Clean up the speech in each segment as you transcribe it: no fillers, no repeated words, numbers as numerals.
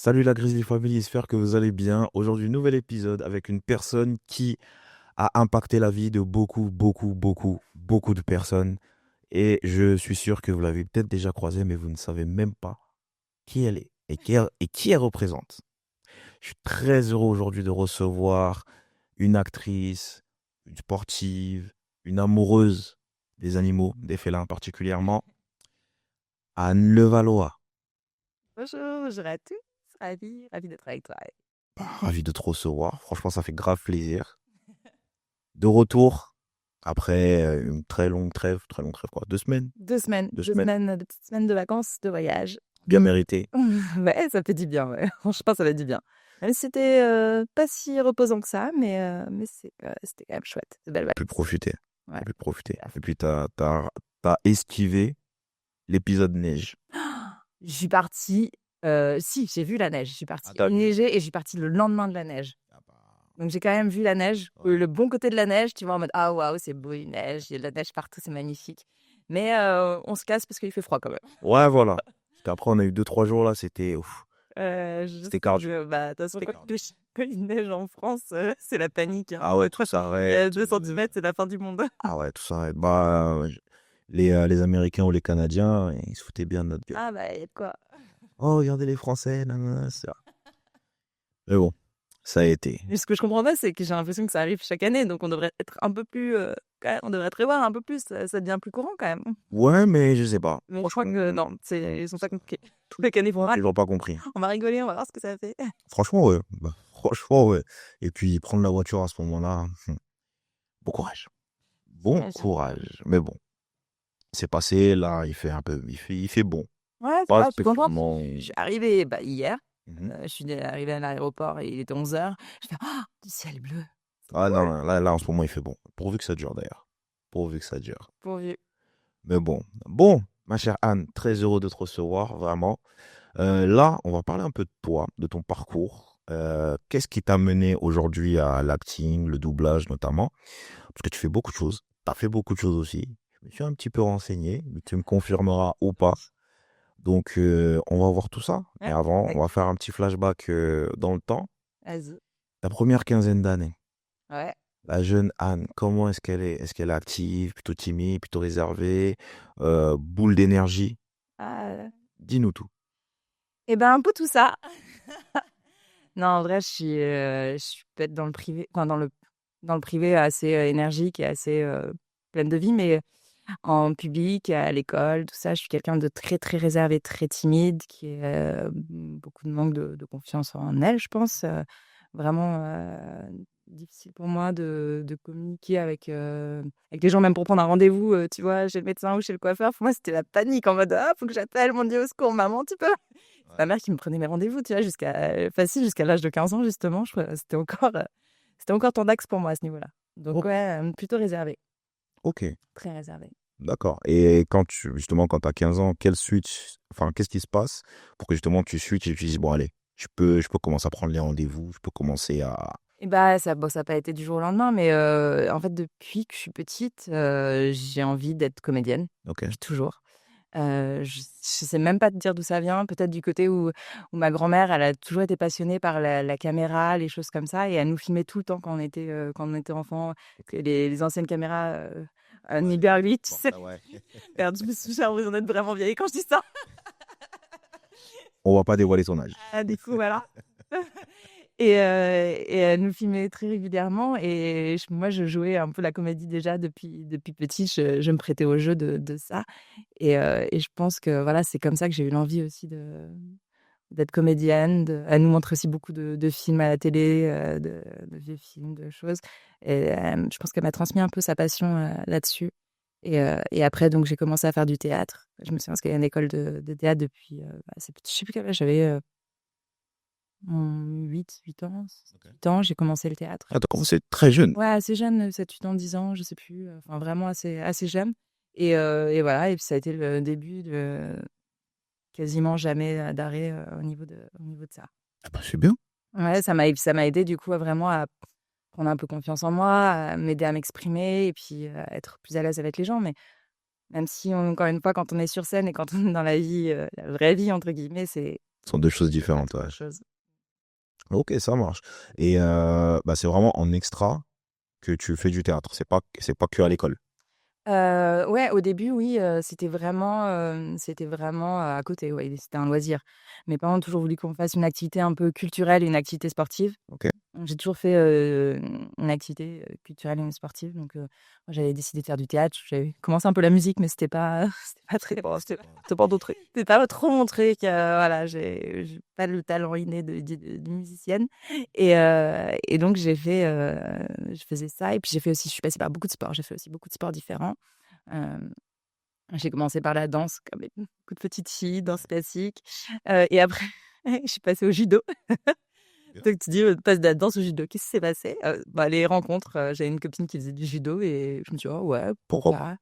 Salut la Grizzly Family, j'espère que vous allez bien. Aujourd'hui, nouvel épisode avec une personne qui a impacté la vie de beaucoup de personnes. Et je suis sûr que vous l'avez peut-être déjà croisée, mais vous ne savez même pas qui elle est et qui elle représente. Je suis très heureux aujourd'hui de recevoir une actrice, une sportive, une amoureuse des animaux, des félins particulièrement, Anne Levallois. Bonjour, bonjour à tous. Ravi d'être avec toi. Ravi de te recevoir. Franchement, ça fait grave plaisir. De retour après une très longue trêve quoi, 2 semaines, 2 semaines, deux deux semaines, semaines, de petites semaines de vacances, de voyage. bien mérité. Ouais, ça fait du bien, ouais. Franchement, ça fait du bien. Même si c'était pas si reposant que ça, mais c'était quand même chouette. C'est belle T'as pu vacances. profiter, Ouais, t'as pu profiter. à Et fond. puis t'as esquivé l'épisode neige. Je suis partie. Si, j'ai vu la neige. Je suis Ah, partie. t'as Il vu? neigeait et je suis partie le lendemain de la neige. Ah bah, Donc j'ai quand même vu la neige, ouais. le bon côté de la neige, tu vois, en mode ah waouh, c'est beau, une neige, il y a de la neige partout, c'est magnifique. Mais on se casse parce qu'il fait froid quand même. Ouais, voilà. Parce qu'après, on a eu 2, 3 jours là, c'était ouf, Je c'était cardio. bah, de toute façon, C'était quand cardio. quand il neige en France, c'est la panique, hein. Ah ouais, tout Il y a s'arrête. 2 centimètres, c'est la fin du monde. Ah ouais, tout s'arrête. Bah, les Américains ou les Canadiens, ils se foutaient bien de notre gueule. Ah bah, il y a de quoi. Oh, regardez les Français, nanana, c'est ça. Mais bon, ça a été. Mais ce que je comprends pas, c'est que j'ai l'impression que ça arrive chaque année, donc on devrait être un peu plus, quand même, on devrait prévoir un peu plus, ça devient plus courant quand même. Ouais, mais je sais pas. Mais je crois Franchement, que non, ils sont pas compliqués. Chaque année, ils font: «Ah, ils n'ont pas compris. on va rigoler, on va voir ce que ça fait». Franchement, ouais. Bah, franchement, ouais. Et puis, prendre la voiture à ce moment-là, bon courage. Bon J'imagine. courage. Mais bon, c'est passé. Là, il fait bon. Ouais, ça Pas va, je suis contente. spécialement. Je suis arrivée, bah, hier, Mhm. je suis arrivée à l'aéroport et il était 11 heures. Je fais: «Oh, du ciel bleu, c'est Ah non, cool, non, là, en ce moment, il fait bon. Pourvu que ça dure, d'ailleurs. Pourvu que ça dure. pourvu». Mais bon. Bon, ma chère Anne, très heureux de te recevoir, vraiment. Là, on va parler un peu de toi, de ton parcours. Qu'est-ce qui t'a mené aujourd'hui à l'acting, le doublage notamment? Parce que tu fais beaucoup de choses. Tu as fait beaucoup de choses aussi. Je me suis un petit peu renseigné, mais tu me confirmeras ou pas. Donc, on va voir tout ça. Mais Ouais, avant, avec on va faire un petit flashback dans le temps. vas-y. Ta première quinzaine d'années, Ouais. la jeune Anne, comment est-ce qu'elle est? Est-ce qu'elle est active, plutôt timide, plutôt réservée, boule d'énergie? Ah, Dis-nous tout. et ben, un peu tout ça. Non, en vrai, je suis peut-être dans le privé, enfin dans le privé assez, énergique et assez, pleine de vie, mais en public, à l'école, tout ça, je suis quelqu'un de très, très réservé, très timide, qui est, beaucoup de manque de confiance en elle, je pense, vraiment, difficile pour moi de communiquer avec les gens, même pour prendre un rendez-vous, tu vois, chez le médecin ou chez le coiffeur. Pour moi, c'était la panique en mode: «Ah, faut que j'appelle, mon Dieu, au secours, maman, tu peux?» C'est ma Ouais. mère qui me prenait mes rendez-vous, tu vois, facile jusqu'à l'âge de 15 ans justement, c'était encore ton axe pour moi à ce niveau-là. Donc Ok. ouais, plutôt réservé, Ok. très réservé. D'accord. Et justement, quand tu as 15 ans, quel switch, enfin, qu'est-ce qui se passe pour que justement tu switches et tu dises, bon, allez, je peux commencer à prendre les rendez-vous, je peux commencer à. Et bah, ça a pas été du jour au lendemain, mais en fait, depuis que je suis petite, j'ai envie d'être comédienne, Ok. depuis toujours. Je sais même pas te dire d'où ça vient, peut-être du côté où ma grand-mère, elle a toujours été passionnée par la caméra, les choses comme ça et elle nous filmait tout le temps quand on était enfant, que les anciennes caméras, Ouais, Niber 8, tu bon, sais? ça, ouais. Merde, je me suis j'ai l'impression d'être vraiment vieille quand je dis ça. On va pas dévoiler son âge. Ah, du coup, voilà. Et elle nous filmait très régulièrement et moi, je jouais un peu la comédie déjà depuis petite. Je me prêtais au jeu de ça et je pense que, voilà, c'est comme ça que j'ai eu l'envie aussi d'être comédienne. Elle nous montre aussi beaucoup de films à la télé, de vieux films, de choses et je pense qu'elle m'a transmis un peu sa passion, là-dessus et après donc j'ai commencé à faire du théâtre. Je me suis inscrite à une école de théâtre depuis, assez petit. Je sais plus quel âge j'avais, 8 ans, Ok. 8 ans, j'ai commencé le théâtre. Ah, t'as commencé très jeune. Ouais, assez jeune, 7-8 ans, 10 ans, je sais plus, enfin vraiment assez jeune et voilà et puis ça a été le début de quasiment jamais, d'arrêt, au niveau de ça. Ah bah, c'est bien. Ouais, ça m'a aidé du coup à vraiment à prendre un peu confiance en moi, à m'aider à m'exprimer et puis, à être plus à l'aise avec les gens. Mais même si encore une fois, quand on est sur scène et quand on est dans la vie, «la vraie vie» entre guillemets, Ce sont deux choses différentes, ouais. Autre chose. Ok, ça marche. Et bah, c'est vraiment en extra que tu fais du théâtre. C'est pas que à l'école. Ouais, au début, oui, c'était vraiment, à côté, ouais, c'était un loisir. Mes parents ont toujours voulu qu'on fasse une activité un peu culturelle et une activité sportive. Ok. Donc j'ai toujours fait, une activité, culturelle et une sportive. Donc moi, j'avais décidé de faire du théâtre. J'avais commencé un peu la musique, mais c'était pas c'était pas très C'est pas d'autres trucs. c'était pas trop mon truc, voilà, j'ai pas le talent inné de musicienne et donc je faisais ça et puis je suis passée par beaucoup de sports. J'ai fait aussi beaucoup de sports différents. Hem, j'ai commencé par la danse comme beaucoup de petites filles, danse classique, et après je suis passée au judo. Bien. Donc tu dis, passe de la danse au judo. Qu'est-ce qui s'est passé? Bah, les rencontres, j'avais une copine qui faisait du judo et je me suis dit: «Oh ouais, Pourquoi pas? pourquoi pas?»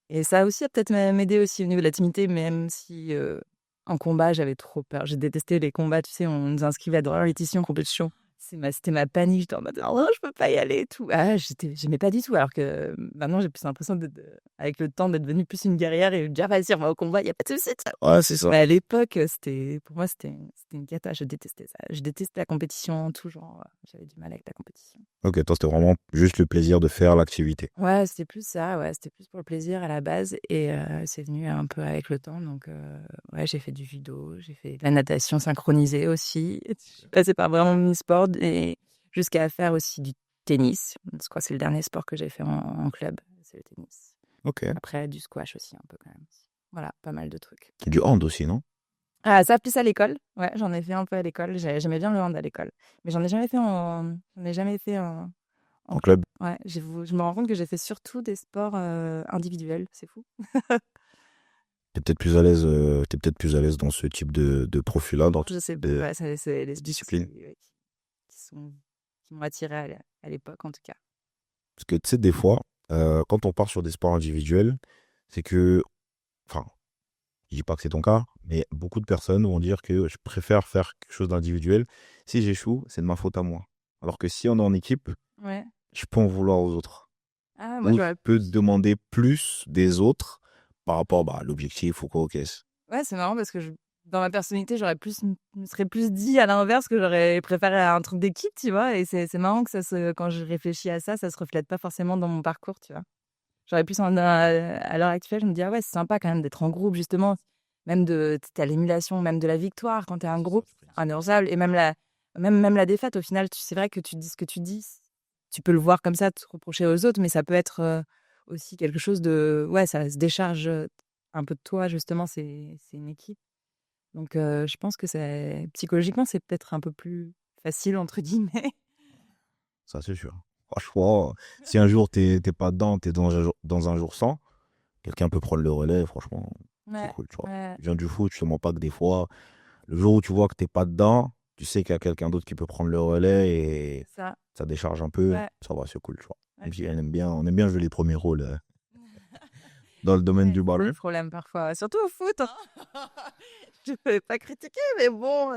Et ça aussi a peut-être m'aidé aussi au niveau de la timidité, même si, en combat, j'avais trop peur. J'ai détesté les combats, tu sais, on nous inscrivait à des répétitions, compétition. C'était ma panique, j'étais en mode: «Oh non, je peux pas y aller et tout». Ah, j'aimais pas du tout alors que maintenant j'ai plus l'impression avec le temps d'être devenue plus une guerrière et de dire: «Vas-y, on va au combat, il y a pas de souci». Ouais, c'est ça. Mais à l'époque, pour moi, c'était une cata, je détestais ça. Je déteste la compétition en tout genre, j'avais du mal avec la compétition. Ok, toi, c'était vraiment juste le plaisir de faire l'activité. Ouais, c'était plus ça, ouais, c'était plus pour le plaisir à la base et c'est venu un peu avec le temps donc ouais, j'ai fait du judo, j'ai fait de la natation synchronisée aussi. Je suis passée par vraiment mini-sport et jusqu'à faire aussi du tennis. Je crois que c'est le dernier sport que j'ai fait en club, c'est le tennis. Ok. Après du squash aussi un peu quand même. Voilà, pas mal de trucs. Du hand aussi, non? Ah ça plus à l'école, ouais, j'en ai fait un peu à l'école, j'aimais bien le hand à l'école. Mais j'en ai jamais fait en En club. club? Ouais, je me rends compte que j'ai fait surtout des sports, individuels, c'est fou. T'es peut-être plus à l'aise dans ce type de profil-là, dans ce Je sais type pas, de ouais, c'est les sports discipline. ouais, qui m'ont attirée à l'époque en tout cas. Parce que tu sais, des fois, quand on part sur des sports individuels, c'est que, enfin, je dis pas que c'est ton cas, mais beaucoup de personnes vont dire que je préfère faire quelque chose d'individuel. Si j'échoue, c'est de ma faute à moi. Alors que si on est en équipe, Ouais. je peux en vouloir aux autres. Ah moi Ou je j'aurais peux plus demander plus des autres par rapport bah, à l'objectif ou quoi, ok. ouais, c'est marrant parce que dans ma personnalité, me serais plus dit à l'inverse que j'aurais préféré un truc d'équipe, tu vois? Et c'est marrant que quand je réfléchis à ça, ça se reflète pas forcément dans mon parcours, tu vois? J'aurais plus à l'heure actuelle, je me dis: «Ah ouais, c'est sympa quand même d'être en groupe justement». Même tu l'émulation même de la victoire quand tu es un groupe, indérangeable et même la défaite au final, c'est vrai que tu dis ce que tu dis, tu peux le voir comme ça, te reprocher aux autres, mais ça peut être, aussi quelque chose de ouais, ça se décharge, un peu de toi justement, c'est une équipe. Donc je pense que c'est psychologiquement, c'est peut-être un peu plus «facile» entre guillemets. Ça, c'est sûr. Franchement, si un jour t'es pas dedans, t'es dans un jour sans, quelqu'un peut prendre le relais, franchement, c'est Ouais, cool, tu vois. ouais, Je viens du foot, je te mens pas que des fois, le jour où tu vois que t'es pas dedans, tu sais qu'il y a quelqu'un d'autre qui peut prendre le relais et c'est ça. ça décharge un peu, Ouais, ça va, c'est cool, tu vois. ouais. Et puis on aime bien jouer les premiers rôles dans le domaine Ouais, du c'est ballon. le problème parfois, surtout au foot, hein. Je peux pas critiquer, mais bon,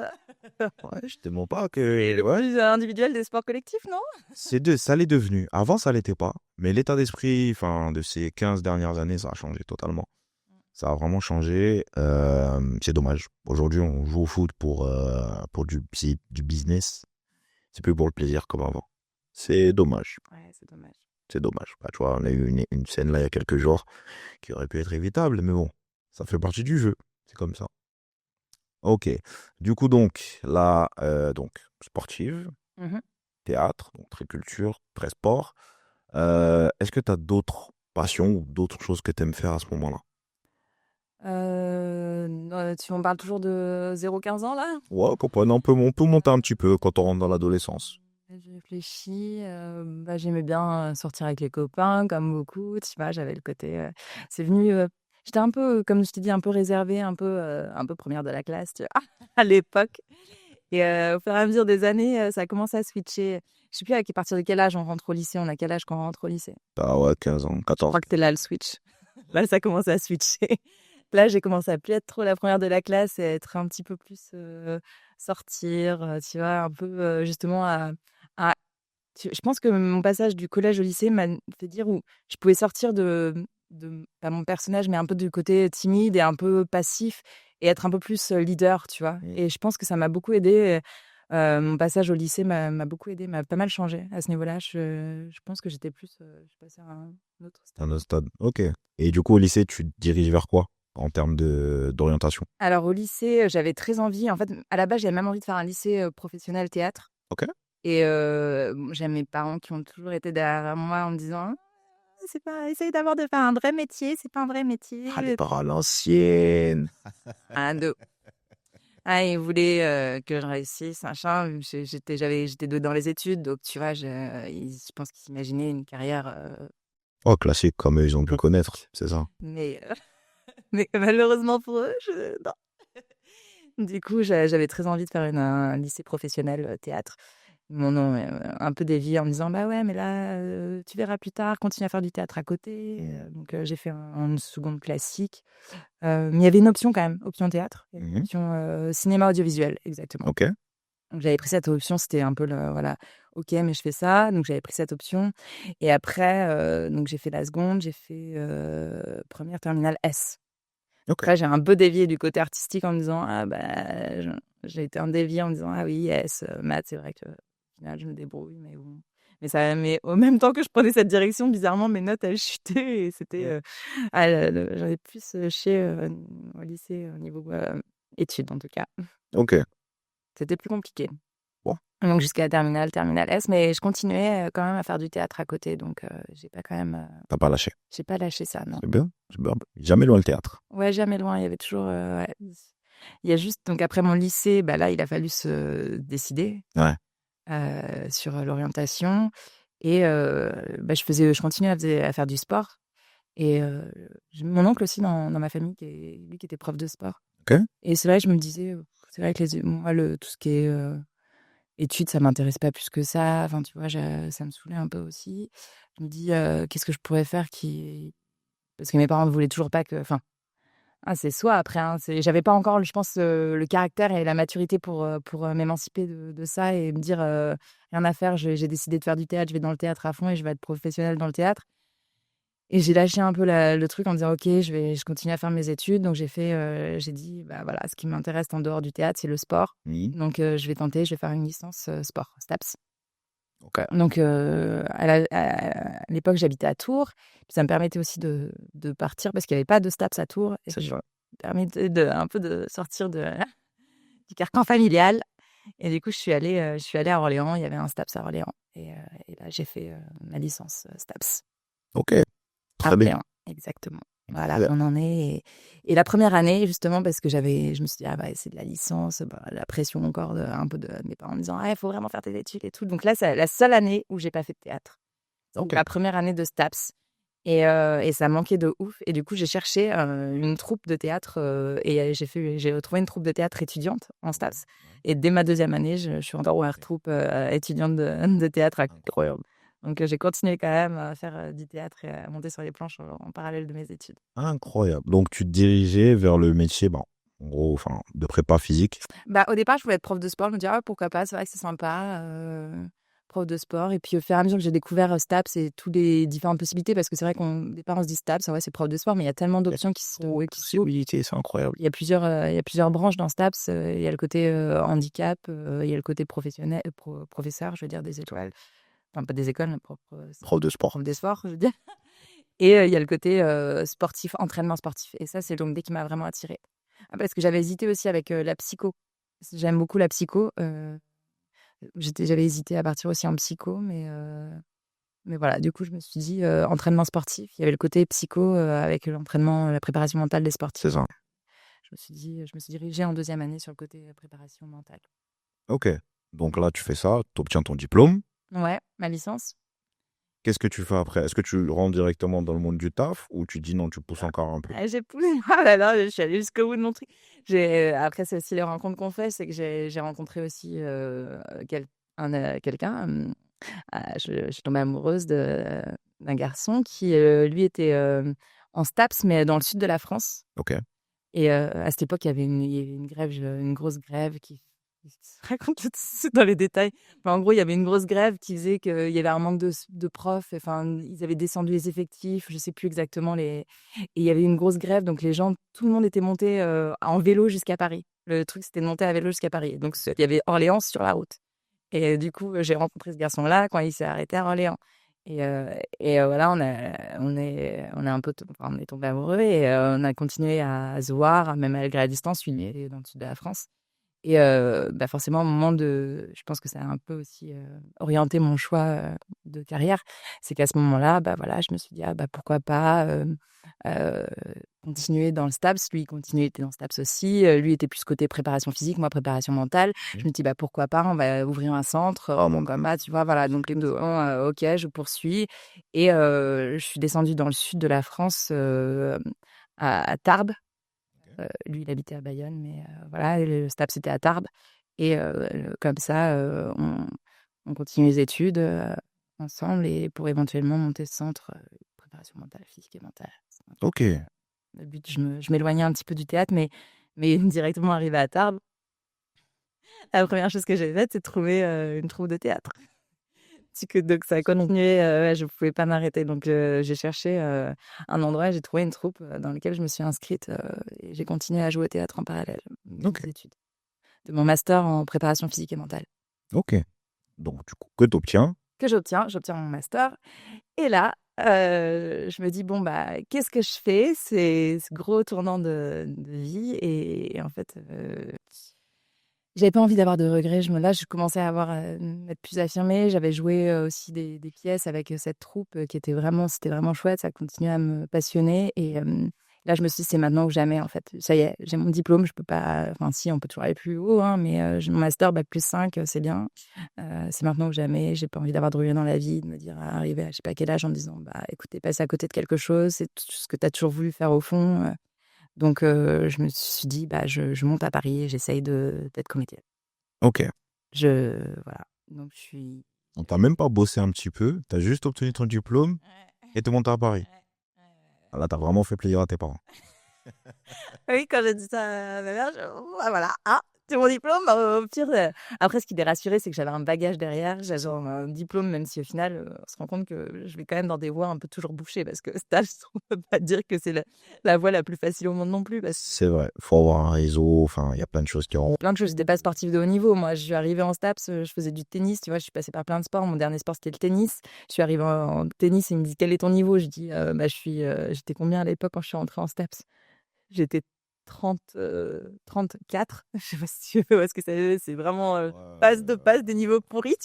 Ouais, je te mens pas c'est que, le ouais, plus individuel des sports collectifs, non? ça l'est devenu. Avant, ça l'était pas, mais l'état d'esprit, enfin, de ces 15 dernières années, ça a changé totalement. Ça a vraiment changé. C'est dommage. Aujourd'hui, on joue au foot pour du business. C'est plus pour le plaisir comme avant. C'est dommage. Ouais, c'est dommage. C'est dommage. Bah, tu vois, on a eu une scène là il y a quelques jours qui aurait pu être évitable, mais bon, ça fait partie du jeu. C'est comme ça. Ok. Du coup, donc, là, donc, sportive, Mmh. théâtre, donc très culture, très sport. Est-ce que tu as d'autres passions ou d'autres choses que tu aimes faire à ce moment-là? Non, on parle toujours de 0-15 ans là? Ouais, pourquoi non, on peut monter un petit peu quand on rentre dans l'adolescence. Je réfléchis, bah, j'aimais bien, sortir avec les copains comme beaucoup, tu vois? J'avais le côté, c'est venu, j'étais un peu, comme je t'ai dit, un peu réservée, un peu première de la classe, tu vois? À l'époque et au fur et à mesure des années, ça a commencé à switcher. Je sais plus à partir de quel âge on rentre au lycée, on a quel âge quand on rentre au lycée? Ah ouais, 15 ans, Je 14. crois que tu là le switch. Là, ça commence à switcher. Là, j'ai commencé à plus être trop la première de la classe et à être un petit peu plus, sortir, tu vois? Un peu, justement à je pense que mon passage du collège au lycée m'a fait dire où je pouvais sortir de pas mon personnage, mais un peu du côté timide et un peu passif et être un peu plus leader, tu vois. Et je pense que ça m'a beaucoup aidé. Mon passage au lycée m'a beaucoup aidé, m'a pas mal changé à ce niveau-là. Je pense que j'étais plus, je suis passée à un autre Un stade. autre stade. Ok. Et du coup, au lycée, tu te diriges vers quoi en termes d'orientation? Alors au lycée, j'avais très envie. En fait, à la base, j'avais même envie de faire un lycée professionnel théâtre. Ok. Et bon, j'ai mes parents qui ont toujours été derrière moi en me disant: «Ah, c'est pas, essaye d'abord de faire un vrai métier, c'est pas un vrai Ah, les métier». parents à l'ancienne. Ah, ils voulaient que je réussisse, machin. J'étais douée dans les études, donc tu vois, je pense qu'ils s'imaginaient une carrière, Oh, classique, comme eux, ils ont dû connaître, c'est ça. mais, mais malheureusement pour eux, non. Du coup, j'avais très envie de faire un lycée professionnel théâtre. Mon nom un peu dévié en me disant: «Bah ouais, mais là, tu verras plus tard, continue à faire du théâtre à côté». Donc j'ai fait une seconde classique. Mais il y avait une option quand même, option théâtre. Il y avait une Mhm. option cinéma audiovisuel, exactement. Ok. Donc j'avais pris cette option, c'était un peu le voilà, OK, mais je fais ça. Donc j'avais pris cette option et après, donc j'ai fait la seconde, j'ai fait, 1re terminale S. Ok. Après j'ai un peu dévié du côté artistique en me disant: «Ah bah, j'ai été un dévié en me disant: "Ah oui, S, maths, c'est vrai que au final je me débrouille", mais bon». Mais au même temps que je prenais cette direction, bizarrement mes notes elles chutaient et c'était, j'en ai plus, chié, au lycée au niveau, études en tout cas. Ok. C'était plus compliqué. Bon, Donc jusqu'à la terminale S, mais je continuais, quand même à faire du théâtre à côté donc j'ai pas quand même, t'as pas lâché. j'ai pas lâché ça, non. C'est bien. C'est bien. Jamais loin le théâtre. Ouais, jamais loin, il y avait toujours, ouais. Il y a juste donc après mon lycée, bah, là, il a fallu se décider, Ouais. sur l'orientation et bah, je continuais à faire du sport et j'ai mon oncle aussi dans ma famille qui était prof de sport Ok. et c'est vrai que je me disais, c'est vrai que moi, tout ce qui est, études, ça m'intéresse pas plus que ça. Enfin, tu vois, ça me saoulait un peu aussi. Je me dis: «Qu'est-ce que je pourrais faire qui» parce que mes parents ne voulaient toujours pas que enfin, c'est soi après, hein, j'avais pas encore, je pense, le caractère et la maturité pour m'émanciper de ça et me dire, «Rien à faire, j'ai décidé de faire du théâtre, je vais dans le théâtre à fond et je vais être professionnelle dans le théâtre» et j'ai lâché un peu le truc en disant: «OK, je continue à faire mes études». Donc j'ai dit: «Bah, voilà, ce qui m'intéresse en dehors du théâtre, c'est le sport. Mhm. Donc je vais tenter, je vais faire une licence, sport, STAPS». Ok. Donc à l'époque, j'habitais à Tours. Ça me permettait aussi de partir parce qu'il y avait pas de STAPS à Tours et C'est ça ça. me permettait un peu de sortir du carcan familial et du coup, je suis allée à Orléans. Il y avait un STAPS à Orléans et là, j'ai fait, ma licence, STAPS Ok. à Très bien. Orléans, exactement. Très Voilà, bien. on en est et la première année, justement, parce que je me suis dit: «Ah bah, c'est de la licence», bah, la pression encore un peu de mes parents en me disant: «Ah, il faut vraiment faire tes études et tout». Donc là, c'est la seule année où j'ai pas fait de théâtre. C'est Ok. ma première année de STAPS et ça manquait de ouf et du coup, j'ai cherché, une troupe de théâtre, et j'ai trouvé une troupe de théâtre étudiante en STAPS et dès ma deuxième année, je suis en première troupe, étudiante de théâtre à Incroyable. donc j'ai continué quand même à faire, du théâtre et à monter sur les planches en parallèle de mes études. Incroyable. Donc, tu te dirigeais vers le métier, bon, en gros, enfin, de prépa physique. Bah, au départ, je voulais être prof de sport. Je me disais: «Ah, pourquoi pas? C'est vrai que c'est sympa, prof de sport» et puis au fur et à mesure que j'ai découvert, STAPS et tous les différentes possibilités parce que c'est vrai qu'au départ, on se dit: «STAPS, ah ouais, c'est prof de sport», mais il y a tellement Il y a d'options trop de qui s'ouvrent. possibilités, c'est incroyable. Il y a plusieurs branches dans STAPS, il y a le côté, handicap, il y a le côté professionnel professeur, je veux dire des étoiles, enfin pas des écoles, mais Prof de sport. prof des sports, je veux dire et il y a le côté, sportif, entraînement sportif et ça, c'est l'onglet qui m'a vraiment attirée. Ah, parce que j'avais hésité aussi avec, la psycho. Parce que j'aime beaucoup la psycho, j'avais hésité à partir aussi en psycho, mais voilà, du coup, je me suis dit, entraînement sportif. Il y avait le côté psycho, avec l'entraînement, la préparation mentale des C'est sportifs. ça. Je me suis dirigée en deuxième année sur le côté, préparation mentale. Ok. Donc là, tu fais ça, tu obtiens ton diplôme. Ouais, ma licence. Qu'est-ce que tu fais après? Est-ce que tu rentres directement dans le monde du taf ou tu dis non, tu pousses encore un peu? J'ai poussé ah là là, je suis allée jusqu'au bout de mon truc. Après, c'est aussi les rencontres qu'on fait, c'est que j'ai rencontré aussi, quelqu'un, je suis tombée amoureuse d'un garçon qui, lui était, en STAPS, mais dans le sud de la France Ok. et à cette époque, il y avait une grève, une grosse grève qui il se raconte tout dans les détails. Enfin, en gros, il y avait une grosse grève qui faisait qu'il y avait un manque de profs. Enfin, ils avaient descendu les effectifs, je sais plus exactement les. Et il y avait une grosse grève, donc les gens, tout le monde était monté en vélo jusqu'à Paris. Le truc, c'était de monter à vélo jusqu'à Paris. Donc, il y avait Orléans sur la route. Et du coup, j'ai rencontré ce garçon-là quand il s'est arrêté à Orléans. Voilà, on est un peu, enfin, on est tombé amoureux et on a continué à se voir, même malgré la distance. Lui, il est dans le sud de la France. Et bah, forcément, au moment je pense que ça a un peu aussi orienté mon choix de carrière. C'est qu'à ce moment-là, bah voilà, je me suis dit ah bah pourquoi pas euh, continuer dans le STAPS. Lui, il était dans le STAPS aussi. Lui était plus côté préparation physique, moi préparation mentale. Je me dis bah pourquoi pas, on va ouvrir un centre. Oh mon gamin, tu vois, voilà. Donc les deux, ok, je poursuis et je suis descendue dans le sud de la France à Tarbes. Lui, il habitait à Bayonne, mais voilà, et le STAPS était à Tarbes. Et comme ça, on continue les études ensemble et pour éventuellement monter ce centre préparation mentale, physique et mentale. C'est un Ok, truc, le but, je m'éloignais un petit peu du théâtre, mais directement arrivé à Tarbes, la première chose que j'ai faite, c'est de trouver une troupe de théâtre. Donc ça a continué, ouais, je ne pouvais pas m'arrêter. Donc j'ai cherché un endroit, j'ai trouvé une troupe dans laquelle je me suis inscrite et j'ai continué à jouer au théâtre en parallèle de ok, mes études, de mon master en préparation physique et mentale. ok. Donc, du coup, que t'obtiens? Que j'obtiens mon master. Et là, je me dis, bon, bah, qu'est-ce que je fais? C'est ce gros tournant de vie. Et en fait, j'avais pas envie d'avoir de regrets. Là, je commençais à être plus affirmée. J'avais joué aussi des pièces avec cette troupe c'était vraiment chouette. Ça continuait à me passionner. Et là, je me suis dit, c'est maintenant ou jamais, en fait. Ça y est, j'ai mon diplôme. Je peux pas, enfin, si, on peut toujours aller plus haut, hein, mais j'ai mon master, bac plus 5, c'est bien. C'est maintenant ou jamais. J'ai pas envie d'avoir de regrets dans la vie, de me dire, arriver à je sais pas quel âge en me disant, bah, écoute, t'es passé à côté de quelque chose. C'est tout ce que tu as toujours voulu faire au fond. Donc, je me suis dit, bah, je monte à Paris et j'essaye d'être comédienne. Ok. Voilà. Donc, je suis. On t'a même pas bossé un petit peu, t'as juste obtenu ton diplôme Ouais, et t'es monté à Paris. ouais, ouais, Ah, là, t'as vraiment fait plaisir à tes parents. Oui, quand j'ai dit ça à ma mère, ah, voilà, ah, c'est mon diplôme. Bah, au pire, après, ce qui les rassurait, c'est que j'avais un bagage derrière, j'avais un diplôme, même si au final, on se rend compte que je vais quand même dans des voies un peu toujours bouchées, parce que stage, on peut pas dire que c'est la voie la plus facile au monde non plus, parce que C'est vrai, faut avoir un réseau, enfin, il y a plein de choses qui rentrent. plein de choses. J'étais pas sportive de haut niveau. Moi, je suis arrivée en STAPS, je faisais du tennis, tu vois, je suis passée par plein de sports. Mon dernier sport, c'était le tennis. Je suis arrivée en tennis et il me dit, quel est ton niveau? Je dis, bah, j'étais combien à l'époque quand je suis rentrée en STAPS? J'étais 34. Je sais pas si tu vois ce que c'est vraiment passe des niveaux pourris.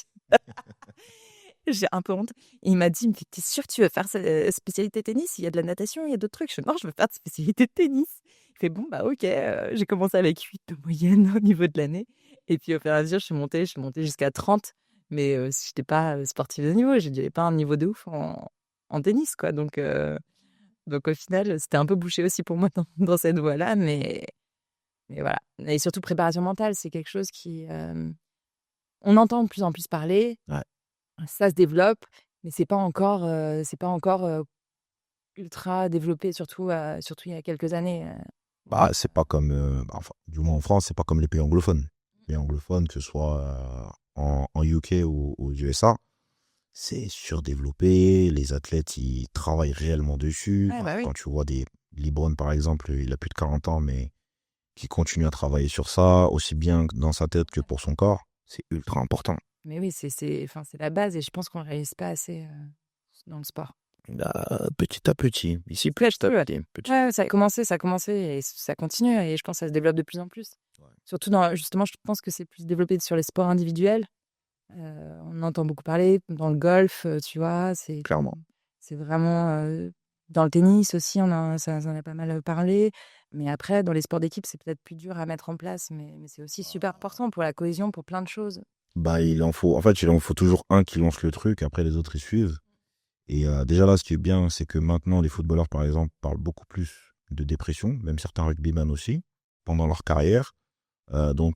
J'ai un peu honte. Et il m'a dit, mais t'es sûr que tu veux faire cette spécialité tennis? Il y a de la natation, il y a d'autres trucs. Je fais, non, je veux faire de spécialité tennis. Il fait, bon, bah ok. J'ai commencé avec 8 de moyenne au niveau de l'année. Et puis au fur et à mesure, je suis montée jusqu'à 30. Mais je n'étais pas sportive de niveau. J'avais pas un niveau de ouf en tennis, quoi. Donc au final, c'était un peu bouché aussi pour moi dans cette voie-là. Mais voilà. Et surtout, préparation mentale, c'est quelque chose on entend de plus en plus parler. Ouais. Ça se développe, mais c'est pas encore ultra développé, surtout il y a quelques années. Bah, c'est pas comme, enfin, du moins en France, c'est pas comme les pays anglophones. Les pays anglophones, que ce soit en UK ou aux USA, c'est surdéveloppé. Les athlètes, ils travaillent réellement dessus. Ouais, bah oui. Quand tu vois des LeBron, par exemple, il a plus de 40 ans, mais qui continue à travailler sur ça, aussi bien dans sa tête que pour son corps, c'est ultra important. Mais oui, enfin, c'est la base et je pense qu'on ne réalise pas assez dans le sport. Petit à petit, ici Petit à petit à petit, ouais. petit. Ouais, ça a commencé et ça continue et je pense que ça se développe de plus en plus. Ouais. Surtout justement, je pense que c'est plus développé sur les sports individuels. On entend beaucoup parler dans le golf, tu vois, Clairement. c'est vraiment dans le tennis aussi, ça en a pas mal parlé. Mais après, dans les sports d'équipe, c'est peut-être plus dur à mettre en place, mais c'est aussi super important pour la cohésion, pour plein de choses. Bah, il en faut toujours un qui lance le truc, après les autres ils suivent. Et déjà là, ce qui est bien, c'est que maintenant, les footballeurs, par exemple, parlent beaucoup plus de dépression, même certains rugbyman aussi, pendant leur carrière. Donc,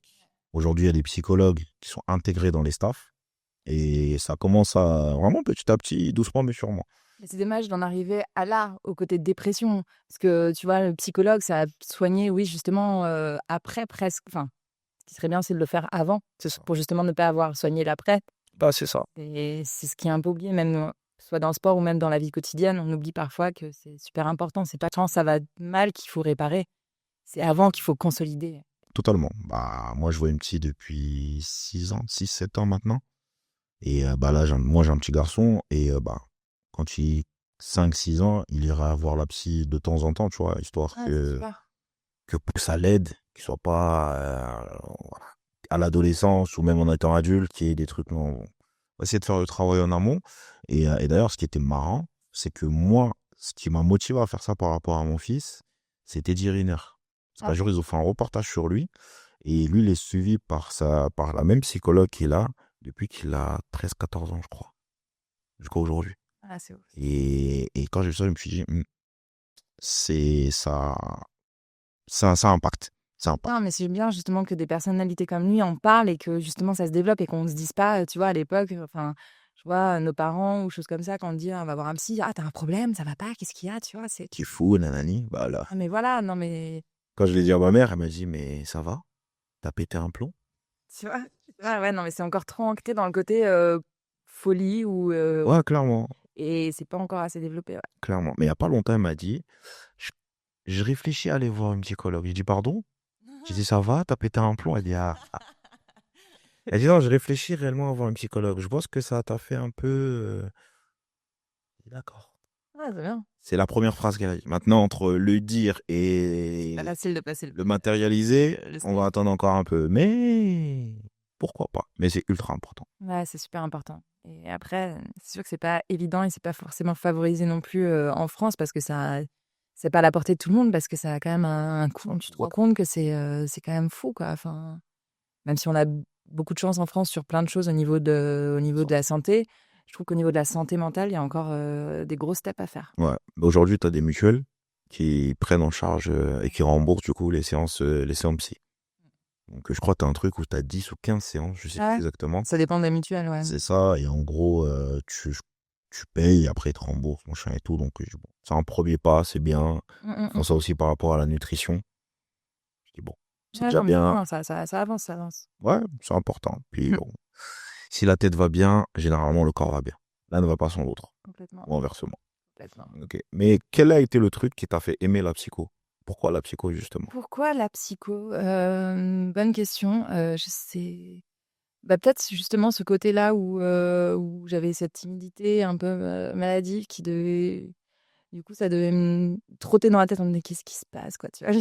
aujourd'hui, il y a des psychologues qui sont intégrés dans les staffs. Et ça commence à vraiment petit à petit, doucement mais sûrement. Mais c'est dommage d'en arriver au côté de dépression. Parce que, tu vois, le psychologue, ça a soigné, oui, justement, après presque. Enfin, Ce qui serait bien, c'est de le faire avant, C'est ça. pour justement ne pas avoir à soigner l'après. Bah, c'est ça. Et c'est ce qui est un peu oublié, même soit dans le sport ou même dans la vie quotidienne. On oublie parfois que c'est super important. C'est pas quand ça va mal qu'il faut réparer. C'est avant qu'il faut consolider. Totalement. Bah, moi, je vois une petite depuis 6 ans, 6, 7 ans maintenant. Et bah là, moi, j'ai un petit garçon. Et bah, quand il 5, 6 ans, il ira voir la psy de temps en temps, tu vois, histoire Ah, c'est super. que ça l'aide, qu'il soit pas voilà, à l'adolescence ou même en étant adulte, qu'il y ait des trucs. On va essayer de faire le travail en amont. Et d'ailleurs, ce qui était marrant, c'est que moi, ce qui m'a motivé à faire ça par rapport à mon fils, c'est Teddy Riner. Parce qu'un jour, ils ont fait un reportage sur lui. Et lui, il est suivi par la même psychologue qu'il a depuis qu'il a 13, 14 ans, je crois, jusqu'à aujourd'hui. Ah, c'est ouf. Et quand j'ai vu ça, je me suis dit, c'est ça, ça impacte. Ça impacte. Non, mais c'est bien justement que des personnalités comme lui en parlent et que justement ça se développe et qu'on ne se dise pas, tu vois, à l'époque, enfin, je vois nos parents ou choses comme ça, quand on dit, ah, on va voir un psy, ah, t'as un problème, ça va pas, qu'est-ce qu'il y a, tu vois, c'est... Qui est fou, nanani. Bah là. Ah, mais voilà, non, mais Quand je l'ai dit à ma mère, elle m'a dit, mais ça va? T'as pété un plomb? tu vois, ouais, non, mais c'est encore trop ancré dans le côté folie ou... Ouais, clairement. et c'est pas encore assez développé, ouais. Clairement. Mais il n'y a pas longtemps, elle m'a dit, je, je réfléchis à aller voir une psychologue. J'ai dit, pardon? J'ai dit, ça va? T'as pété un plomb? Elle dit, ah. Elle dit, non, je réfléchis réellement à voir une psychologue. Je pense que ça t'a fait un peu. J'ai dit, d'accord. Ah, c'est bien. C'est la première phrase qu'elle a dit. Maintenant, entre le dire C'est pas et facile de passer le matérialiser, le on step. va attendre encore un peu. Mais pourquoi pas? Mais c'est ultra important. Ouais, c'est super important. Et après, c'est sûr que c'est pas évident et c'est pas forcément favorisé non plus en France parce que ça, c'est pas à la portée de tout le monde parce que ça a quand même un coût. Tu te rends compte que c'est quand même fou, quoi. Enfin, même si on a beaucoup de chance en France sur plein de choses au niveau de la santé, je trouve qu'au niveau de la santé mentale, il y a encore des gros steps à faire. Ouais. Aujourd'hui, tu as des mutuelles qui prennent en charge et qui remboursent du coup les séances psy. Donc je crois que tu as un truc où tu as 10 ou 15 séances, je sais Ah plus ouais, exactement. ça dépend de la mutuelle, ouais. C'est ça, et en gros, tu payes, après ils te remboursent, machin et tout. Donc bon, c'est un premier pas, c'est bien. Mm, Ils mm, font ça aussi par rapport à la nutrition. Je dis bon, c'est Ouais, déjà non, mais c'est bien. bien, ça avance, ça avance. Ouais, c'est important. Puis Mm. bon, si la tête va bien, généralement le corps va bien. L'un ne va pas sans l'autre, Complètement, ou inversement. complètement. Ok. Mais quel a été le truc qui t'a fait aimer la psycho? Pourquoi la psycho justement? Pourquoi la psycho? Bonne question. Je sais bah, peut-être justement ce côté-là où j'avais cette timidité un peu, maladive qui devait du coup, ça devait me trotter dans la tête en me disant: «Qu'est-ce qui se passe?» quoi, tu vois?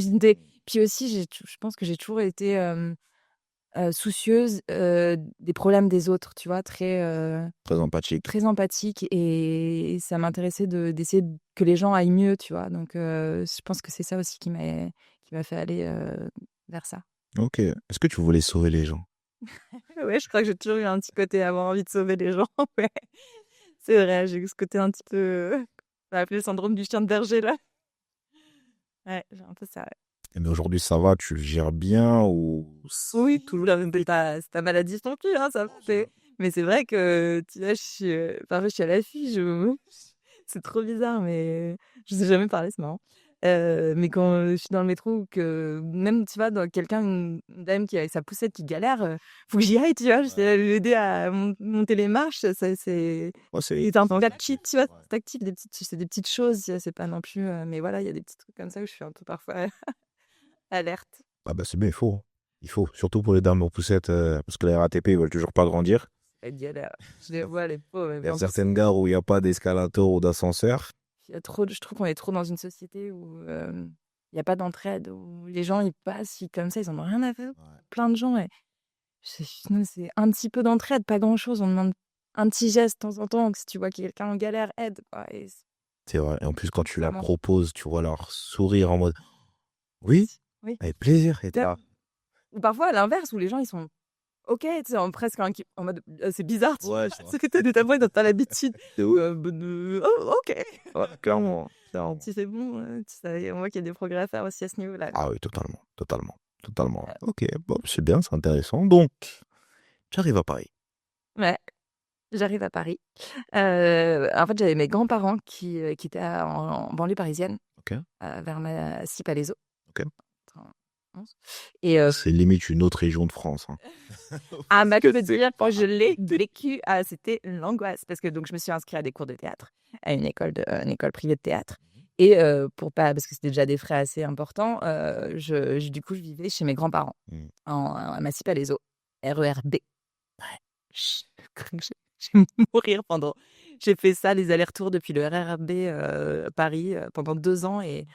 Puis aussi, je pense que j'ai toujours été, soucieuse, des problèmes des autres, tu vois? Très empathique. Très empathique et ça m'intéressait d'essayer que les gens aillent mieux, tu vois? Donc je pense que c'est ça aussi qui m'a fait aller, vers ça. Ok. Est-ce que tu voulais sauver les gens? Ouais, je crois que j'ai toujours eu un petit côté avoir envie de sauver les gens, ouais. C'est vrai, j'ai eu ce côté un petit peu, on va appeler le syndrome du chien de berger, là. Ouais, j'ai un peu ça, ouais. Mais aujourd'hui ça va, tu le gères bien ou... Oui, toujours la même c'est ta maladie non plus, hein, ça va, mais c'est vrai que, tu vois, parfois je suis à l'affût, c'est trop bizarre, mais je sais jamais parler, c'est marrant. Mais quand je suis dans le métro ou que même, tu vois, dans une dame qui a sa poussette qui galère, faut que j'y aille, tu vois? J'essaie d'aller l'aider à monter les marches, ça c'est Ouais, et tu en actif, tu vois? Tu actives c'est des petites choses, tu vois? C'est pas non plus, mais voilà, il y a des petits trucs comme ça où je suis un peu parfois alerte. Ah bah c'est bien, il faut. Il faut, surtout pour les dames en poussette, parce que les RATP ils veulent toujours pas grandir. Elle galère. Je les vois, les pauvres, Il y mais a en plus, certaines gares où il n'y a pas d'escalator ou d'ascenseur. je trouve qu'on est trop dans une société où il y a pas d'entraide, où les gens, ils passent, comme ça, ils en ont rien à faire. Ouais. Plein de gens, c'est un petit peu d'entraide, pas grand-chose. On demande un petit geste de temps en temps, que si tu vois quelqu'un en galère, aide, quoi. Et C'est vrai. Et en plus, quand tu la sincèrement. proposes, tu vois leur sourire en mode oui, Oui. avec plaisir. Et t'es là. Ou parfois, à l'inverse, où les gens, ils sont OK, tu sais, presque en mode, c'est bizarre, tu Ouais, vois? C'est que t'as ta voix, t'as l'habitude. c'est ouf. Oh, OK. Ouais, clairement. Clairement. Si c'est bon, on voit qu'il y a des progrès à faire aussi à ce niveau-là. Ah oui, totalement. Totalement. Totalement. Ok, bon, c'est bien, c'est intéressant. Donc, tu arrives à Paris. Ouais, j'arrive à Paris. En fait, j'avais mes grands-parents qui étaient en banlieue parisienne, Ok. vers Massy-Palaiseau. Ok. 11. Et C'est limite une autre région de France. Hein. ah, Parce je que peux te c'est dire, quand je l'ai de- vécu, c'était l'angoisse. Parce que donc, je me suis inscrite à des cours de théâtre, à une école privée de théâtre. Et pour pas, parce que c'était déjà des frais assez importants, du coup, je vivais chez mes grands-parents, Mm. à Massy-Palaiseau, RER B. Je crains que je vais mourir pendant. J'ai fait ça, les allers-retours depuis le RER B Paris pendant 2 ans et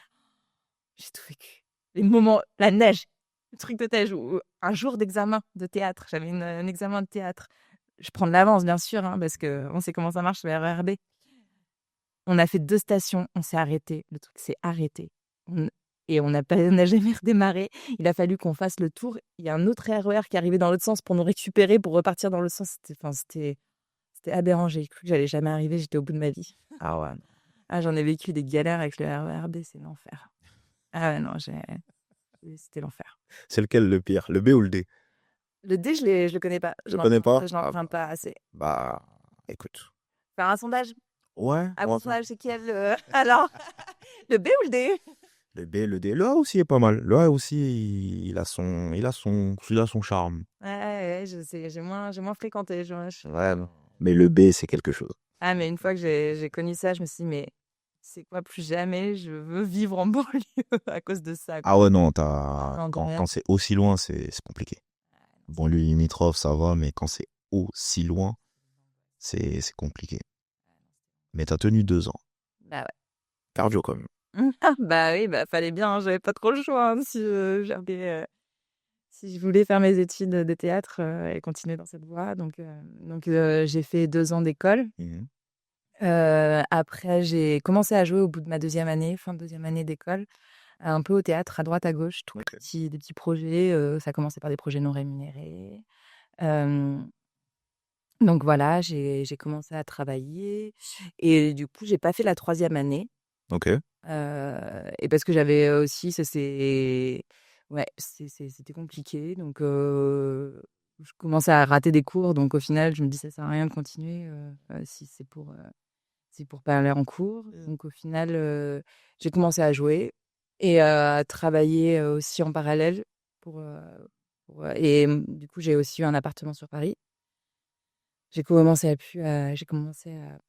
j'ai tout vécu. Les moments, la neige, le truc de neige, ou un jour d'examen de théâtre. J'avais un examen de théâtre. Je prends de l'avance, bien sûr, hein, parce qu'on sait comment ça marche le RER B. On a fait 2 stations, on s'est arrêté. Le truc s'est arrêté. On- Et on n'a jamais redémarré. Il a fallu qu'on fasse le tour. Il y a un autre RER qui arrivait dans l'autre sens pour nous récupérer, pour repartir dans l'autre sens. C'était aberrant. J'ai cru que j'allais jamais arriver. J'étais au bout de ma vie. Ah ouais. Ah, j'en ai vécu des galères avec le RER B, c'est l'enfer. Ah ouais, non, c'était l'enfer. C'est lequel le pire? Le B ou le D? Le D, je le connais pas. Je connais pas. Je n'en Ah, emprunte pas assez. bah, écoute. Faire un sondage. Ouais, Un ouais. sondage, c'est quel alors, le B ou le D? Le B, le D. Le A aussi est pas mal. Le A aussi, il a son charme. Ouais, je sais, j'ai moins fréquenté. Ouais, non. Mais le B, c'est quelque chose. Ah, mais une fois que j'ai connu ça, je me suis dit, mais c'est quoi, plus jamais je veux vivre en banlieue à cause de ça, quoi. Ah ouais, non, Non, de quand, rien. quand c'est aussi loin, c'est compliqué. Bon, lui, limitrophe, ça va, mais quand c'est aussi loin, c'est compliqué. Mais t'as tenu 2 ans. Bah ouais. Cardio, quand même. Ah, bah oui, bah fallait bien, hein, j'avais pas trop le choix hein, si je voulais faire mes études de théâtre et continuer dans cette voie. Donc j'ai fait 2 ans d'école. Mhm. Après, j'ai commencé à jouer au bout de ma deuxième année, fin de deuxième année d'école, un peu au théâtre, à droite, à gauche, Ok. des petits projets. Ça a commencé par des projets non rémunérés. Euh, donc voilà, j'ai commencé à travailler. Et du coup, j'ai pas fait la troisième année. Ok. Et parce que j'avais aussi, ouais, c'était compliqué. Donc, je commençais à rater des cours. Donc, au final, je me dis, ça sert à rien de continuer si c'est pour pas aller en cours. Donc, au final, j'ai commencé à jouer et à travailler aussi en parallèle. Du coup, j'ai aussi eu un appartement sur Paris. J'ai commencé à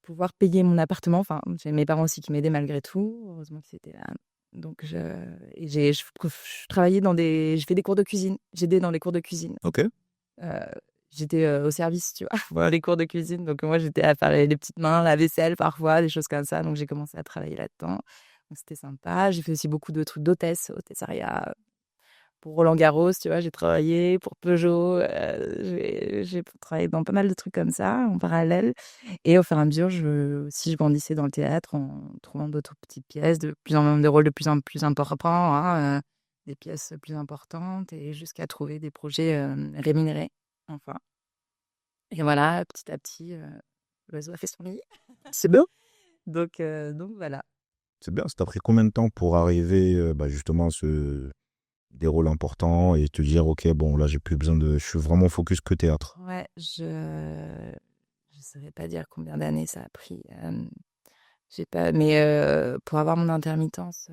pouvoir payer mon appartement. Enfin, j'ai mes parents aussi qui m'aidaient malgré tout. Heureusement qu'ils étaient là. Donc, je travaillais je fais des cours de cuisine. J'aidais dans les cours de cuisine. Ok. Euh, J'étais au service, tu vois, dans les cours de cuisine. Donc, moi, j'étais à faire les petites mains, la vaisselle parfois, des choses comme ça. Donc, j'ai commencé à travailler là-dedans. Donc, c'était sympa. J'ai fait aussi beaucoup de trucs hôtessariat, pour Roland-Garros, tu vois, j'ai travaillé pour Peugeot, j'ai travaillé dans pas mal de trucs comme ça en parallèle. Et au fur et à mesure, je grandissais dans le théâtre en trouvant d'autres petites pièces, des rôles de plus en plus importants, hein, des pièces plus importantes, et jusqu'à trouver des projets rémunérés, enfin. Et voilà, petit à petit, l'oiseau a fait son nid. C'est bien. Donc voilà. C'est bien. Ça t'a pris combien de temps pour arriver justement à des rôles importants et te dire, ok, bon, là, j'ai plus besoin je suis vraiment focus que théâtre. Ouais, je saurais pas dire combien d'années ça a pris. J'ai pas, mais pour avoir mon intermittence,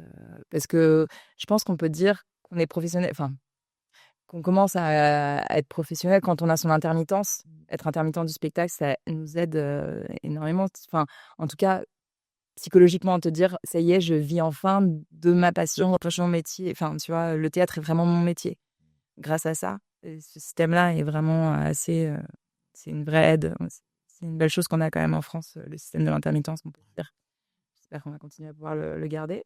parce que je pense qu'on peut dire qu'on est professionnel, enfin, qu'on commence à être professionnel quand on a son intermittence. Être intermittent du spectacle, ça nous aide énormément. Enfin, en tout cas, psychologiquement, à te dire, ça y est, je vis enfin de ma passion, de mon métier. Enfin, tu vois, le théâtre est vraiment mon métier. Grâce à ça, et ce système-là est vraiment assez. C'est une vraie aide. C'est une belle chose qu'on a quand même en France, le système de l'intermittence, on peut dire. J'espère qu'on va continuer à pouvoir le garder.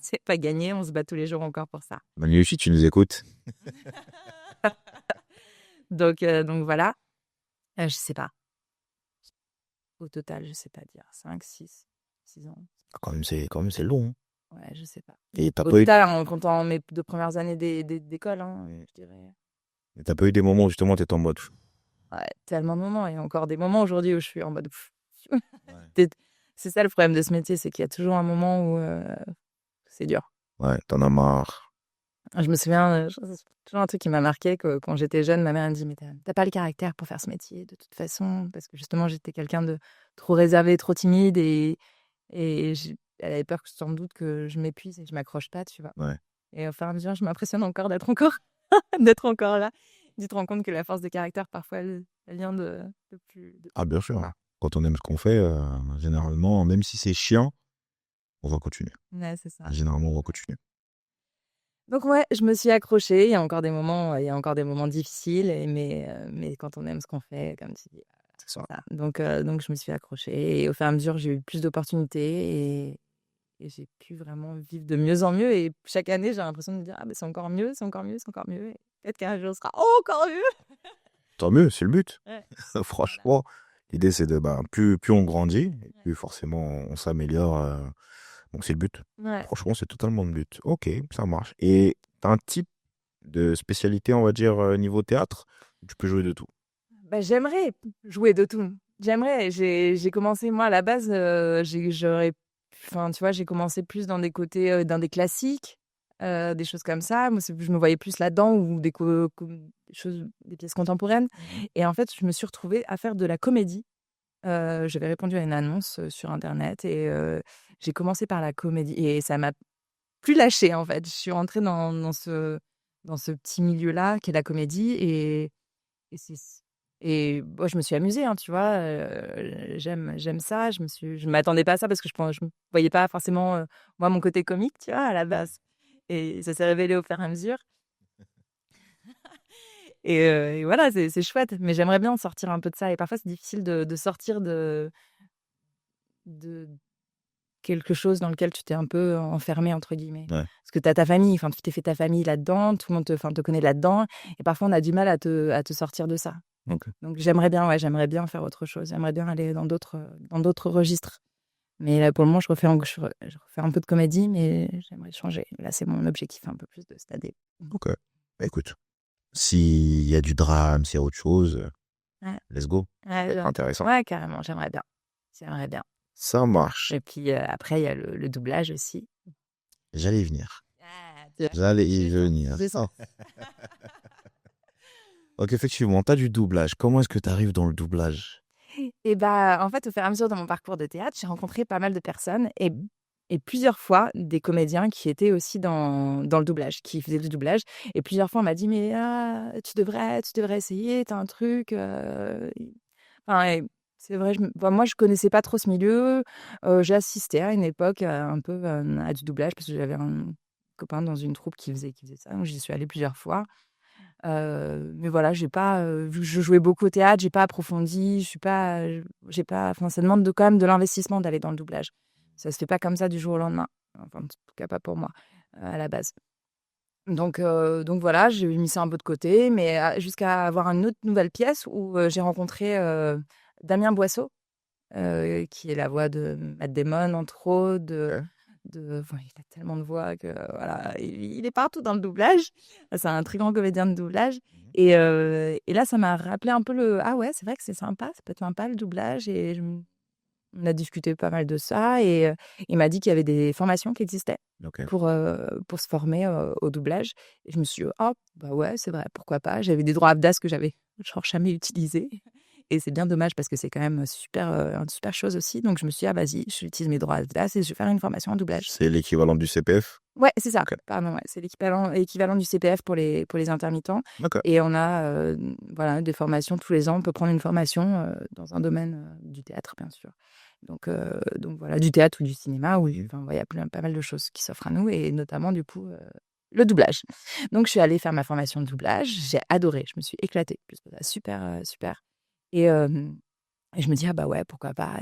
C'est pas gagné, on se bat tous les jours encore pour ça. Manu aussi, tu nous écoutes. Donc voilà. Je sais pas. Au total, je sais pas dire. 5, 6 ans. Quand même, c'est long. Hein. Ouais, je sais pas. Et t'as Au pas eu, total, en comptant mes 2 premières années d'école, hein, je dirais. t'as pas eu des moments où justement t'étais en mode. Ouais, tellement de moments. Et encore des moments aujourd'hui où je suis en mode. Ouais. C'est ça le problème de ce métier, c'est qu'il y a toujours un moment où c'est dur. Ouais, t'en as marre. Je me souviens, c'est toujours un truc qui m'a marqué, que quand j'étais jeune, ma mère me dit, mais t'as pas le caractère pour faire ce métier de toute façon, parce que justement j'étais quelqu'un de trop réservé, trop timide, et elle avait peur sans doute que je m'épuise et que je m'accroche pas, tu vois. Ouais. Et au fur et à mesure, je m'impressionne encore d'être encore là. Tu te rends compte que la force de caractère, parfois, elle vient de plus. Ah, bien sûr. Quand on aime ce qu'on fait, généralement, même si c'est chiant, on va continuer. Ouais, c'est ça. Généralement, on va continuer. Donc ouais, je me suis accrochée. Il y a encore des moments difficiles, mais quand on aime ce qu'on fait, comme tu dis, C'est ça. ça. Donc je me suis accrochée et au fur et à mesure, j'ai eu plus d'opportunités et j'ai pu vraiment vivre de mieux en mieux. Et chaque année, j'ai l'impression de me dire, ah, c'est encore mieux, c'est encore mieux, c'est encore mieux. Et peut-être qu'un jour, ce sera encore mieux. Tant mieux, c'est le but. Ouais. Franchement, l'idée, c'est de plus on grandit, et plus forcément on s'améliore. Donc, c'est le but. Ouais. Franchement, c'est totalement le but. Ok, ça marche. Et t'as un type de spécialité, on va dire, niveau théâtre, où tu peux jouer de tout. Bah, j'aimerais jouer de tout. J'aimerais. J'ai commencé, moi, à la base, enfin, tu vois, j'ai commencé plus dans des côtés, dans des classiques, des choses comme ça. Moi, je me voyais plus là-dedans ou des pièces contemporaines. Et en fait, je me suis retrouvée à faire de la comédie. J'avais répondu à une annonce sur Internet et j'ai commencé par la comédie. Et ça m'a plus lâchée, en fait. Je suis rentrée dans ce petit milieu-là, qui est la comédie. Et c'est et moi, je me suis amusée, hein, tu vois? J'aime ça. Je m'attendais pas à ça parce que je me voyais pas forcément, moi, mon côté comique, tu vois, à la base. Et ça s'est révélé au fur et à mesure. Et voilà, c'est chouette. Mais j'aimerais bien sortir un peu de ça. Et parfois, c'est difficile de sortir de quelque chose dans lequel tu t'es un peu «enfermé» entre guillemets. Ouais. Parce que tu as ta famille, enfin, tu t'es fait ta famille là-dedans, tout le monde te connaît là-dedans. Et parfois, on a du mal à te sortir de ça. Ok. Donc j'aimerais bien faire autre chose. J'aimerais bien aller dans d'autres registres. Mais là, pour le moment, je refais un peu de comédie, mais j'aimerais changer. Là, c'est mon objectif un peu plus de cette année. Ok. Bah, écoute, s'il y a du drame, s'il y a autre chose, Ouais, let's go. ouais, Intéressant. ouais, carrément, j'aimerais bien. J'aimerais bien. Ça marche. Et puis après, il y a le doublage aussi. J'allais y venir. Ah, tu vois, J'allais y je sens, venir. je sens. Donc, effectivement, t'as du doublage. Comment est-ce que tu arrives dans le doublage? Et bah, en fait, au fur et à mesure de mon parcours de théâtre, j'ai rencontré pas mal de personnes et plusieurs fois des comédiens qui étaient aussi dans le doublage, qui faisaient du doublage. Et plusieurs fois, on m'a dit, mais tu devrais essayer, t'as un truc. Enfin, et c'est vrai, enfin, moi, je connaissais pas trop ce milieu. J'ai assisté à une époque un peu à du doublage parce que j'avais un copain dans une troupe qui faisait ça. Donc, j'y suis allée plusieurs fois. Mais voilà, j'ai pas, vu que je jouais beaucoup au théâtre, j'ai pas approfondi, j'ai pas enfin, ça demande quand même de l'investissement d'aller dans le doublage. Ça se fait pas comme ça du jour au lendemain. Enfin, en tout cas pas pour moi, à la base. Donc voilà, j'ai mis ça un peu de côté, mais jusqu'à avoir une autre nouvelle pièce où, j'ai rencontré, Damien Boisseau, qui est la voix de Matt Damon, entre autres, Ok. enfin, il a tellement de voix que voilà, il est partout dans le doublage. C'est un très grand comédien de doublage. Et là, ça m'a rappelé un peu ah ouais, c'est vrai que c'est sympa, ça peut être sympa le doublage. On a discuté pas mal de ça et il m'a dit qu'il y avait des formations qui existaient Ok. pour se former au doublage. Et je me suis dit, oh, bah ouais, c'est vrai, pourquoi pas. J'avais des droits AFDAS que j'avais genre jamais utilisés. Et c'est bien dommage parce que c'est quand même super, une super chose aussi. Donc je me suis dit, ah vas-y, j'utilise mes droits AFDAS et je vais faire une formation en doublage. C'est l'équivalent du CPF? Ouais, c'est ça. Ok. Pardon, ouais, c'est équivalent du CPF pour les intermittents. Ok. Et on a voilà, des formations tous les ans. On peut prendre une formation dans un domaine du théâtre, bien sûr. Donc voilà, du théâtre ou du cinéma. Enfin, ouais, il y a pas mal de choses qui s'offrent à nous et notamment, du coup, le doublage. Donc je suis allée faire ma formation de doublage. J'ai adoré. Je me suis éclatée. Je trouve ça super, super. Et, et je me dis, ah bah ouais, pourquoi pas.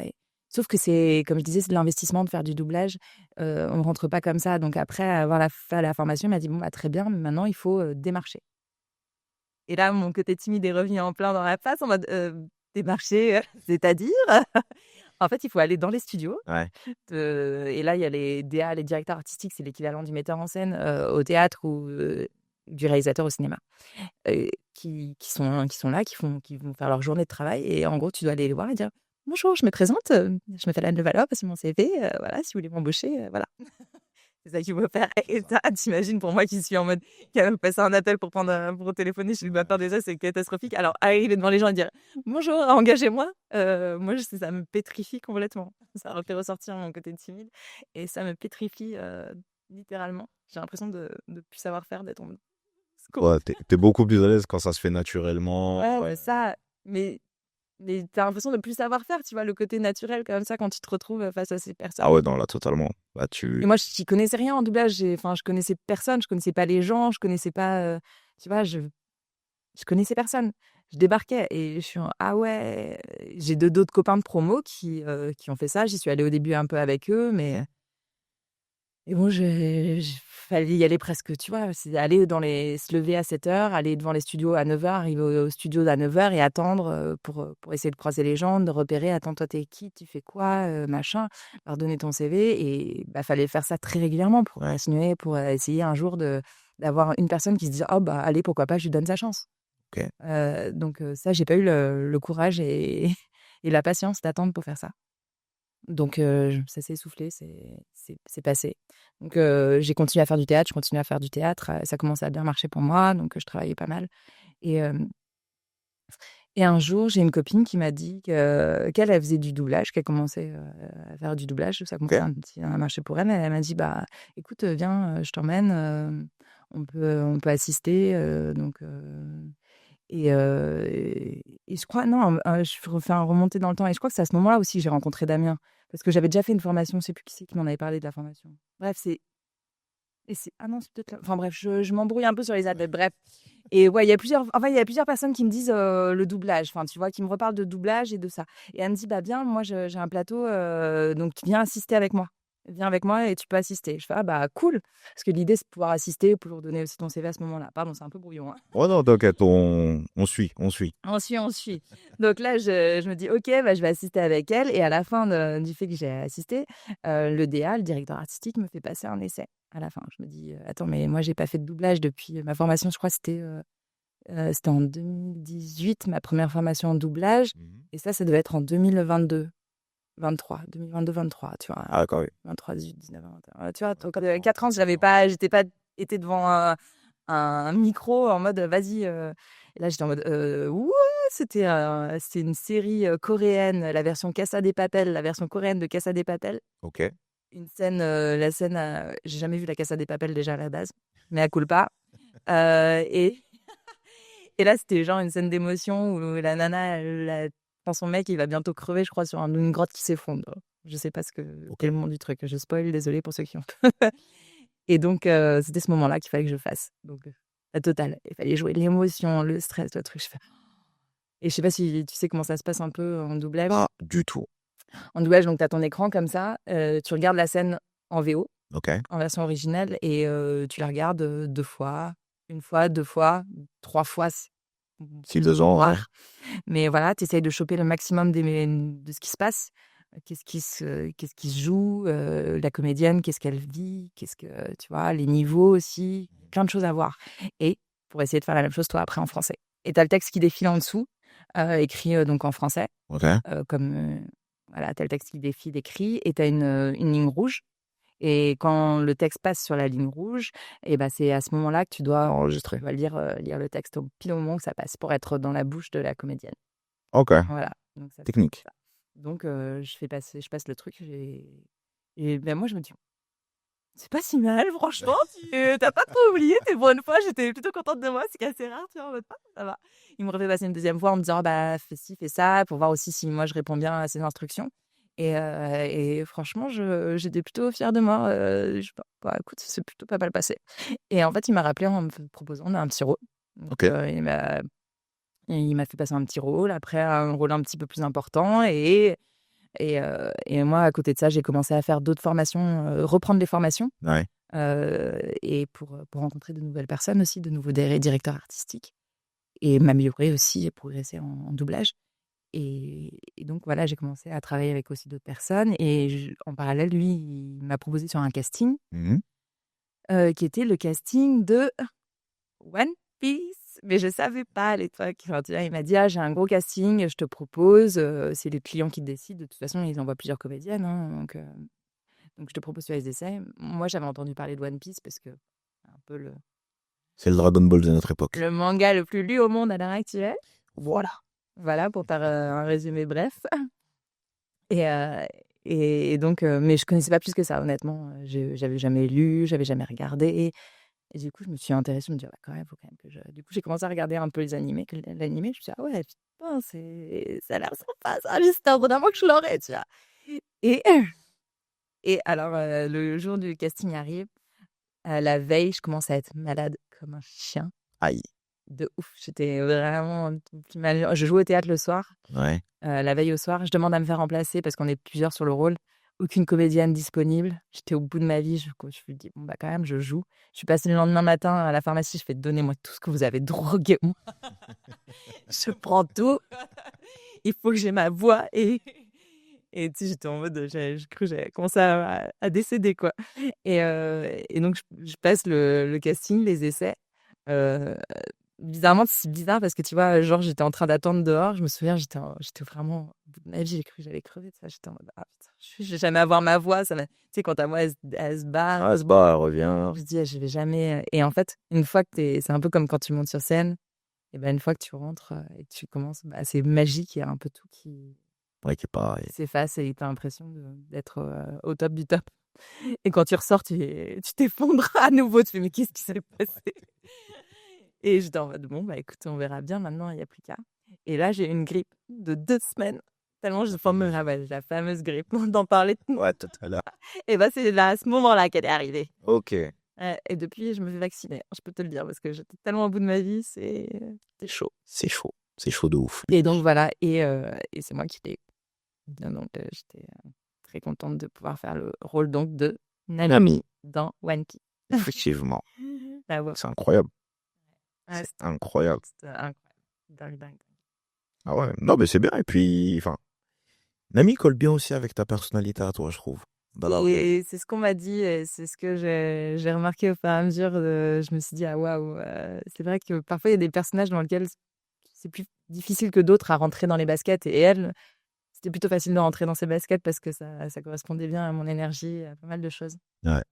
Sauf que c'est, comme je disais, c'est de l'investissement de faire du doublage. On ne rentre pas comme ça. Donc après avoir fait la formation, il m'a dit, bon, bah, très bien, mais maintenant, il faut démarcher. Et là, mon côté timide est revenu en plein dans la face en mode, démarcher, c'est-à-dire? En fait, il faut aller dans les studios. Ouais. Et là, il y a les DA, les directeurs artistiques, c'est l'équivalent du metteur en scène au théâtre ou du réalisateur au cinéma, qui sont là, qui vont faire leur journée de travail. Et en gros, tu dois aller les voir et dire: «Bonjour, je me présente, je m'appelle Anne Levallois, voici mon CV, voilà, si vous voulez m'embaucher, voilà». C'est ça qu'il faut faire. Et ça, t'imagines pour moi qui suis en mode, qui a passé un appel pour téléphoner chez le matin, déjà, c'est catastrophique. Alors, arriver devant les gens et dire bonjour, engagez-moi, moi, ça me pétrifie complètement. Ça refait ressortir mon côté timide et ça me pétrifie littéralement. J'ai l'impression de plus savoir faire, d'être en mode, Ouais, t'es beaucoup plus à l'aise quand ça se fait naturellement. ouais, Ouais. c'est ça. Mais t'as l'impression de plus savoir faire, tu vois, le côté naturel comme ça quand tu te retrouves face à ces personnes. Ah ouais, non, là, totalement. Bah, Et moi, je n'y connaissais rien en doublage. Enfin, je connaissais personne, je connaissais pas les gens, je connaissais pas, tu vois, je connaissais personne. Je débarquais et je suis en ah ouais, j'ai d'autres copains de promo qui ont fait ça. J'y suis allée au début un peu avec eux, mais et bon, fallait y aller presque, tu vois, c'est aller se lever à 7h, aller devant les studios à 9h, arriver au studio à 9h et attendre, pour essayer de croiser les gens, de repérer: «Attends, toi, t'es qui? Tu fais quoi?» Machin, leur donner ton CV et bah, fallait faire ça très régulièrement pour Ouais. continuer, pour essayer un jour d'avoir une personne qui se dit: «Oh bah, allez, pourquoi pas, je lui donne sa chance». Ok. Donc ça, j'ai pas eu le courage et et la patience d'attendre pour faire ça. Donc ça s'est essoufflé, c'est passé. Donc j'ai continué à faire du théâtre, je continue à faire du théâtre, ça commençait à bien marcher pour moi, donc je travaillais pas mal et et un jour, j'ai une copine qui m'a dit qu'elle, elle faisait du doublage, qu'elle commençait, à faire du doublage, ça Ok. commençait à marcher pour elle. Elle m'a dit: «Bah, écoute, viens, je t'emmène, on peut assister», et je crois non, je refais un remonté dans le temps et je crois que c'est à ce moment-là aussi que j'ai rencontré Damien. Parce que j'avais déjà fait une formation, je sais plus qui c'est qui m'en avait parlé de la formation. Bref, c'est ah non, c'est peut-être là enfin bref, je m'embrouille un peu sur les dates, bref et ouais, il y a plusieurs personnes qui me disent, le doublage, enfin, tu vois? Qui me reparlent de doublage et de ça et elle me dit: «Bah, viens, moi j'ai un plateau, donc tu viens assister avec moi. Viens avec moi et tu peux assister». Je fais: «Ah bah, cool!» parce que l'idée, c'est de pouvoir assister, pour donner aussi ton CV à ce moment-là. Pardon, c'est un peu brouillon, hein. Oh non, t'inquiète, on suit, on suit. On suit. Donc là, je me dis: «OK, bah, je vais assister avec elle» et à la fin du fait que j'ai assisté, le DA, le directeur artistique, me fait passer un essai à la fin. Je me dis: «Attends, mais moi, j'ai pas fait de doublage depuis ma formation», je crois que c'était en 2018, ma première formation en doublage Mhm. et ça devait être en 2022-23, tu vois? Ah, d'accord, oui. 23, 18, 19, 21, tu vois? Ouais, Donc 4 ans. 4 ans, j'étais pas été devant un micro en mode, «Vas-y», et là, j'étais en mode, «What?» C'était une série, coréenne, la version Casa de Papel, la version coréenne de Casa de Papel. Ok. Une scène, la scène, j'ai jamais vu la Casa de Papel déjà à la base, mea culpa, et et là, c'était genre une scène d'émotion où la nana, elle enfin, son mec, il va bientôt crever, je crois, sur une grotte qui s'effondre. Je sais pas Ok. quel est le nom du truc. Je spoil, désolée pour ceux qui ont et donc c'était ce moment-là qu'il fallait que je fasse. Donc la totale. Il fallait jouer l'émotion, le stress, le truc. Je fais et je sais pas si tu sais comment ça se passe un peu en doublage? Pas du tout. En doublage, donc tu as ton écran comme ça, tu regardes la scène en VO, Ok. en version originale et tu la regardes, 2 fois, 1 fois, 2 fois, 3 fois, Si besoin, ouais. rare. Mais voilà, tu essayes de choper le maximum de ce qui se passe. Qu'est-ce qui se joue, la comédienne, qu'est-ce qu'elle vit, tu vois? Les niveaux aussi, plein de choses à voir et pour essayer de faire la même chose toi après en français et tu as le texte qui défile en dessous, écrit, donc en français, Ok. comme, voilà, tu as le texte qui défile écrit et tu as une ligne rouge et quand le texte passe sur la ligne rouge et ben c'est à ce moment-là que tu dois enregistrer. Tu vas lire le texte pile au moment où ça passe pour être dans la bouche de la comédienne. Ok. Voilà, donc ça c'est Technique. ça. Donc je passe le truc et ben moi je me dis: «C'est pas si mal franchement, tu pas trop oublié, tu pour une fois, j'étais plutôt contente de moi», ce qui est assez rare, tu vois? En mode: «Ah ça va». Il me refait passer une deuxième fois en me disant: «Bah fais ci, fais ça», pour voir aussi si moi je réponds bien à ses instructions et franchement j'étais plutôt fière de moi, je bah écoute, c'est plutôt pas mal passé et en fait, il m'a rappelé en me proposant un petit rôle. Donc Ok. il m'a fait passer un petit rôle, après un rôle un petit peu plus important et moi, à côté de ça, j'ai commencé à faire d'autres formations, reprendre les formations, Ouais. et pour rencontrer de nouvelles personnes aussi, de nouveaux directeurs artistiques et m'améliorer aussi et progresser en doublage et donc voilà, j'ai commencé à travailler avec aussi d'autres personnes et en parallèle, lui, il m'a proposé sur un casting, Mhm. qui était le casting de One Piece, mais je savais pas à l'époque. Enfin, tu vois, il m'a dit: «Ah, j'ai un gros casting, je te propose», c'est les clients qui décident. De toute façon, ils envoient plusieurs comédiennes, hein, donc «Je te propose, tu les essaies». Moi, j'avais entendu parler de One Piece parce que c'est un peu C'est le Dragon Ball de notre époque. le manga le plus lu au monde à l'heure actuelle. Voilà. Voilà, pour faire, un résumé bref et Et donc, mais je connaissais pas plus que ça, honnêtement. J'avais jamais lu, j'avais jamais regardé. Et du coup, je me suis intéressée, je me dis: «Ah bah, quand même, faut quand même que je» Du coup, j'ai commencé à regarder un peu les animés, l'animé, je me suis dit: «Ah ouais, putain, ça a l'air sympa ça, j'espère vraiment que je l'aurai», tu vois? Et et alors, le jour du casting arrive, la veille, je commence à être malade comme un chien, Aïe. de ouf. J'étais vraiment un peu plus mal. Je joue au théâtre le soir, Ouais. la veille au soir, je demande à me faire remplacer parce qu'on est plusieurs sur le rôle. Aucune comédienne disponible. J'étais au bout de ma vie. Je me dis: «Bon, bah, quand même, je joue». Je suis passée le lendemain matin à la pharmacie, je fais: «Donnez-moi tout ce que vous avez, droguez-moi, je prends tout, il faut que j'ai ma voix». Et tu sais, j'étais en mode, j'ai cru que j'allais commencer à décéder, quoi. Et donc je passe le casting, les essais. Heu, Bizarrement, c'est bizarre parce que tu vois, genre, j'étais en train d'attendre dehors. Je me souviens, j'étais vraiment au bout de ma vie. J'ai cru que j'allais crever, tu sais. J'étais en mode: «Ah putain, je vais jamais avoir ma voix». Ça m'a Tu sais, quand ta voix, elle se barre, Ah, c'est bah, revient. je me dis: «Ah, je vais jamais», et en fait, une fois que c'est un peu comme quand tu montes sur scène, et ben, une fois que tu rentres, et que tu commences, bah, c'est magique. Il y a un peu tout Ouais, qui est pas. qui s'efface et tu as l'impression d'être, au top du top. Et quand tu ressors, tu t'effondres à nouveau. Tu fais: «Mais qu'est-ce qui s'est passé?» Et j'étais en mode: «Bon, bah, écoute, on verra bien maintenant, il y a plus qu'à». Et là, j'ai eu une grippe de 2 semaines, tellement je La enfin me fameuse. rappelle la fameuse grippe d'en parler. Ouais, tout à l'heure. Et bah, c'est là, à ce moment-là qu'elle est arrivée. Ok. Et depuis, je me fais vacciner, je peux te le dire, parce que j'étais tellement au bout de ma vie, c'est chaud. C'est chaud. C'est chaud de ouf. Et donc voilà, et c'est moi qui l'ai eu. Donc j'étais, très contente de pouvoir faire le rôle donc de Nami Nami. dans One Piece. Effectivement. Ah ouais. C'est incroyable. Ouais, C'est incroyable. c'était incroyable. Dingue, dingue. Ah ouais. Non, mais c'est bien. Et puis, enfin, Nami colle bien aussi avec ta personnalité à toi, je trouve. Dans la vraie vie. Et c'est ce qu'on m'a dit, et c'est ce que j'ai remarqué au fur et à mesure. Je me suis dit: «Ah waouh, c'est vrai que parfois il y a des personnages dans lesquels c'est plus difficile que d'autres à rentrer dans les baskets», et elle, c'était plutôt facile de rentrer dans ses baskets parce que ça correspondait bien à mon énergie, à pas mal de choses. Ouais.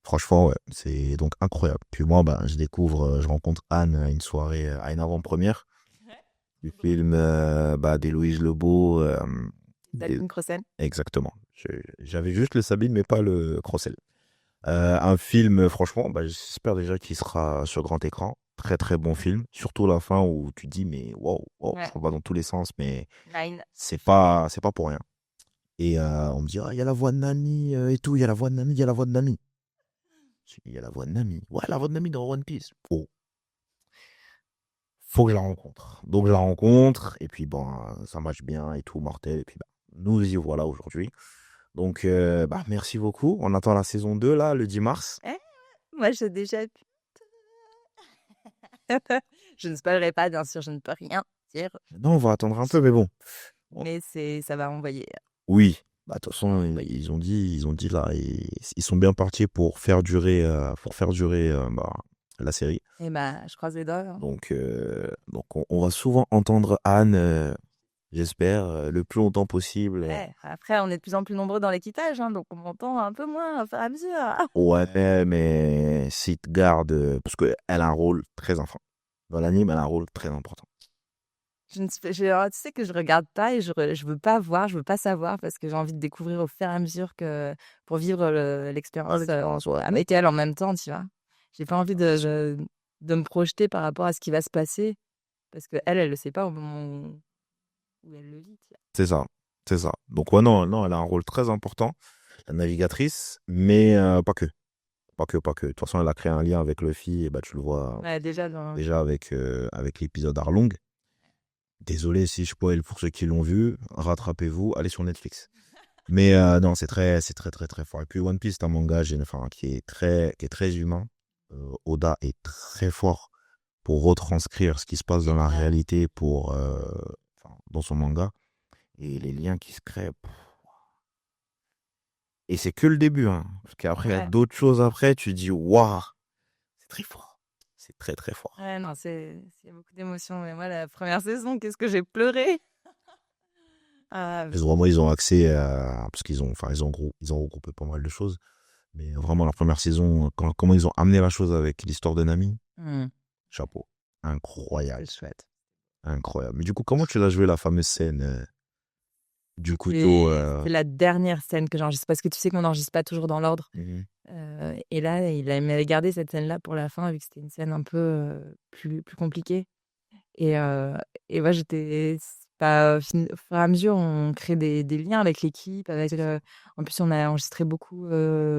Franchement, ouais. C'est donc incroyable. Puis moi, bah, je rencontre Anne à une soirée, à une avant-première du film bah, d'Héloïse Lebeau. Sabine Crossen. Exactement. J'avais juste le Sabine, mais pas le Crossel. Un film, franchement, bah, j'espère déjà qu'il sera sur grand écran. Très très bon film. Surtout la fin où tu dis, mais wow, wow, Ouais. ça va dans tous les sens, mais Nine. c'est pas pour rien. Et on me dit, ah, il y a la voix de Nami et tout, il y a la voix de Nami, il y a la voix de Nami. Il y a la voix de Nami. Ouais, la voix de Nami dans One Piece. Oh, faut que je la rencontre. Donc je la rencontre, et puis bon, ça marche bien et tout, mortel. Et puis bah, nous y voilà aujourd'hui. Donc bah, merci beaucoup. On attend la saison 2 là, le 10 mars. Moi, j'ai déjà pu. Je ne spoilerai pas, bien sûr, je ne peux rien dire, Non, on va attendre un peu, mais bon. mais ça va envoyer. Oui. Bah, de toute façon, ils ont dit là, ils sont bien partis pour faire durer bah, la série. Et bah, je croise les doigts, hein. Donc on va souvent entendre Anne, j'espère, le plus longtemps possible. Ouais, après, on est de plus en plus nombreux dans l'équipage, hein, donc on m'entend un peu moins au fur et à mesure. Ouais, mais si te garde, parce qu'elle a un rôle très important. Dans l'anime, elle a un rôle très important. Tu sais que je regarde pas, et je veux pas voir, je veux pas savoir, parce que j'ai envie de découvrir au fur et à mesure, pour vivre l'expérience Ouais. avec elle en même temps, tu vois. J'ai pas envie de me projeter par rapport à ce qui va se passer, parce que elle le sait pas au moment où elle le vit, tu vois. C'est ça, c'est ça. Donc ouais, non, non, elle a un rôle très important, la navigatrice, mais pas que. Pas que. De toute façon, elle a créé un lien avec Luffy, et bah tu le vois Ouais, déjà dans. déjà avec l'épisode Arlong. Désolé si je spoil pour ceux qui l'ont vu, rattrapez-vous, allez sur Netflix. Mais non, c'est très très très fort. Et puis One Piece, c'est un manga enfin, qui est très humain. Oda est très fort pour retranscrire ce qui se passe dans la réalité enfin, dans son manga. Et les liens qui se créent. Et c'est que le début, hein. Parce qu'après, il y a Ouais. d'autres choses après, tu dis, waouh, c'est très fort. C'est très très fort. Ouais, non, il y a beaucoup d'émotions. Mais moi, la première saison, qu'est-ce que j'ai pleuré! Ah, Vraiment, ils ont accès à. Parce enfin, ils ont regroupé pas mal de choses. Mais vraiment, la première saison, comment ils ont amené la chose avec l'histoire de Nami, chapeau. Incroyable. c'est chouette. Incroyable. Mais du coup, comment tu l'as joué la fameuse scène Du couteau. C'est la dernière scène que j'enregistre parce que tu sais qu'on n'enregistre pas toujours dans l'ordre. Mhm. Et là, m'avait gardé cette scène-là pour la fin, vu que c'était une scène un peu plus compliquée. Et, moi, j'étais. Au fur et à mesure, on crée des liens avec l'équipe. En plus, on a enregistré beaucoup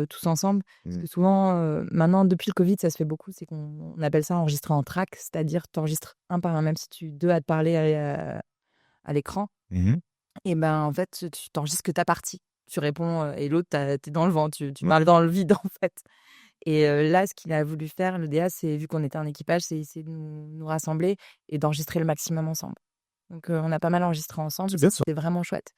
tous ensemble. Parce Mhm. que souvent, maintenant, depuis le Covid, ça se fait beaucoup. C'est qu'on appelle ça enregistrer en track, c'est-à-dire tu enregistres un par un, même si deux à te parler à l'écran. Mhm. Et ben, en fait, tu t'enregistres que ta partie. Tu réponds et l'autre, t'es dans le vent, tu Ouais. parles dans le vide, en fait. Et là, ce qu'il a voulu faire, le DA, c'est, vu qu'on était un équipage, c'est essayer de nous rassembler et d'enregistrer le maximum ensemble. Donc, on a pas mal enregistré ensemble. C'est bien ça. C'était vraiment chouette.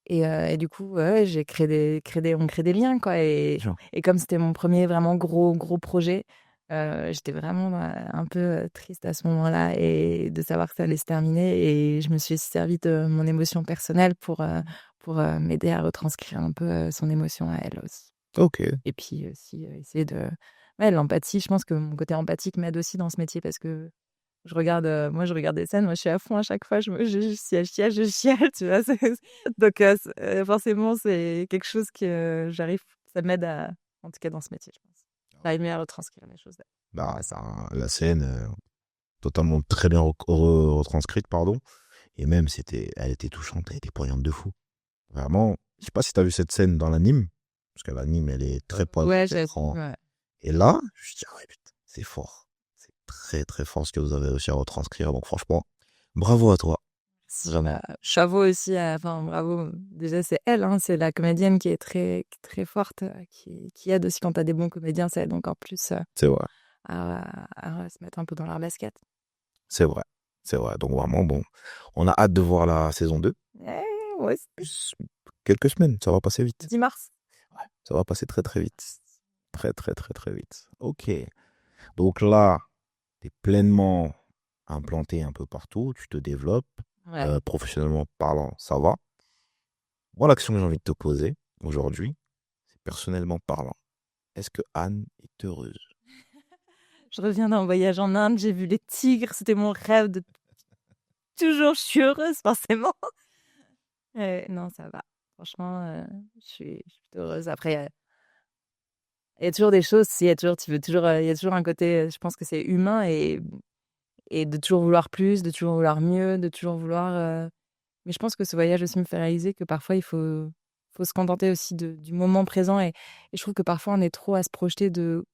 Et du coup, j'ai on crée des liens, quoi. Genre. Et comme c'était mon premier vraiment gros projet, j'étais vraiment un peu triste à ce moment-là et de savoir que ça allait se terminer. Et je me suis servi de mon émotion personnelle pour m'aider à retranscrire un peu son émotion à elle aussi. Ok. Et puis aussi essayer de... Ouais, l'empathie, je pense que mon côté empathique m'aide aussi dans ce métier parce que moi, je regarde des scènes, moi, je suis à fond à chaque fois, je chiale, tu vois. Donc, forcément, c'est quelque chose que ça m'aide en tout cas dans ce métier, je pense. J'arrive mieux à retranscrire les choses. Bah, la scène, totalement très bien retranscrite, pardon. Et même, elle était touchante, elle était poignante de fou. Vraiment, je sais pas si tu as vu cette scène dans l'anime, parce que l'anime, elle est très poignante. Ouais, ouais. Et là, je dis, ah ouais, putain, c'est fort. C'est très, très fort ce que vous avez réussi à retranscrire. Donc, franchement, bravo à toi. Chapeau aussi, enfin, bravo. Déjà, c'est elle, hein, c'est la comédienne qui est très forte, qui aide aussi quand t'as des bons comédiens, ça aide encore plus C'est vrai. à se mettre un peu dans leur basket. C'est vrai. C'est vrai. Donc, vraiment, bon, on a hâte de voir la saison 2. Ouais, Quelques semaines, ça va passer vite. 10 mars. Ouais, ça va passer très, très vite. Très, très, très, très vite. Ok. Donc là, tu es pleinement implanté un peu partout, tu te développes, Ouais. professionnellement parlant, ça va. Moi, l'action que j'ai envie de te poser aujourd'hui, c'est personnellement parlant. Est-ce que Anne est heureuse? Je reviens d'un voyage en Inde, j'ai vu les tigres, c'était mon rêve de toujours. Je suis heureuse, forcément. Non, ça va. Franchement, je suis plutôt heureuse. Après, il y a toujours des choses, il y a toujours, il y a toujours un côté, je pense que c'est humain et de toujours vouloir plus, de toujours vouloir mieux, de toujours vouloir. Mais je pense que ce voyage aussi me fait réaliser que parfois faut se contenter aussi du moment présent et je trouve que parfois on est trop à se projeter de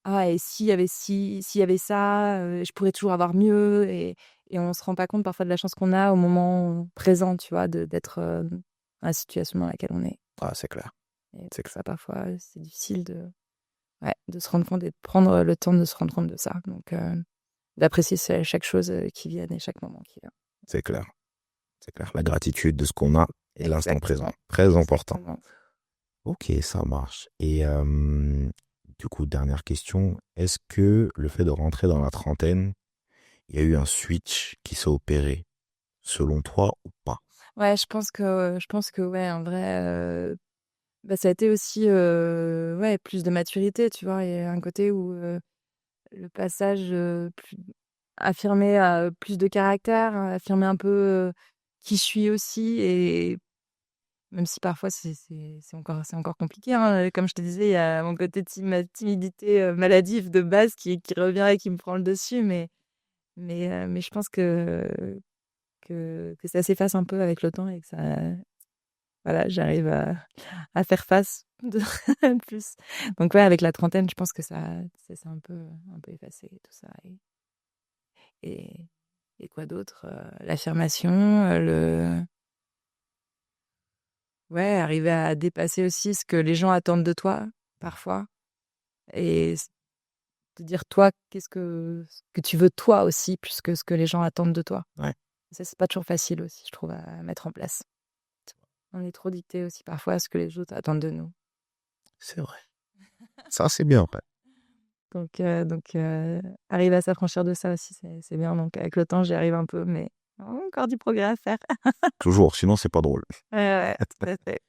ah, et s'il y avait ça, je pourrais toujours avoir mieux et on se rend pas compte parfois de la chance qu'on a au moment présent, tu vois, d'être dans la situation dans laquelle on est. Ah, c'est clair. Et C'est ça, clair. parfois, c'est difficile de se rendre compte et de prendre le temps de se rendre compte de ça. Donc, d'apprécier chaque chose qui vient et chaque moment qui vient. C'est clair. C'est clair. La gratitude de ce qu'on a et l'instant présent. Exactement. Très important. Exactement. Ok, ça marche. Et du coup, dernière question. Est-ce que le fait de rentrer dans la trentaine, il y a eu un switch qui s'est opéré, selon toi ou pas? Ouais, je pense que ouais, en vrai, bah, ça a été aussi ouais, plus de maturité, tu vois. Il y a un côté où le passage affirmer plus de caractère, affirmer un peu qui je suis aussi. Et même si parfois c'est encore compliqué, hein. Comme je te disais, il y a mon côté ma timidité maladive de base qui revient et qui me prend le dessus. Mais je pense que ça s'efface un peu avec le temps et que ça, voilà, j'arrive à faire face de plus. Donc ouais, avec la trentaine, je pense que ça s'est un peu effacé et tout ça. Et, et quoi d'autre? L'affirmation, ouais, arriver à dépasser aussi ce que les gens attendent de toi, parfois. Et te dire, toi, ce que tu veux toi aussi, plus que ce que les gens attendent de toi. Ouais, Ça, c'est pas toujours facile aussi, je trouve, à mettre en place. On est trop dicté aussi parfois à ce que les autres attendent de nous. c'est vrai. Ça, c'est bien, en fait. Donc, arriver à s'affranchir de ça aussi, c'est bien. Donc, avec le temps, j'y arrive un peu, mais encore du progrès à faire. Toujours, sinon, c'est pas drôle. Ouais, ouais, tout à fait.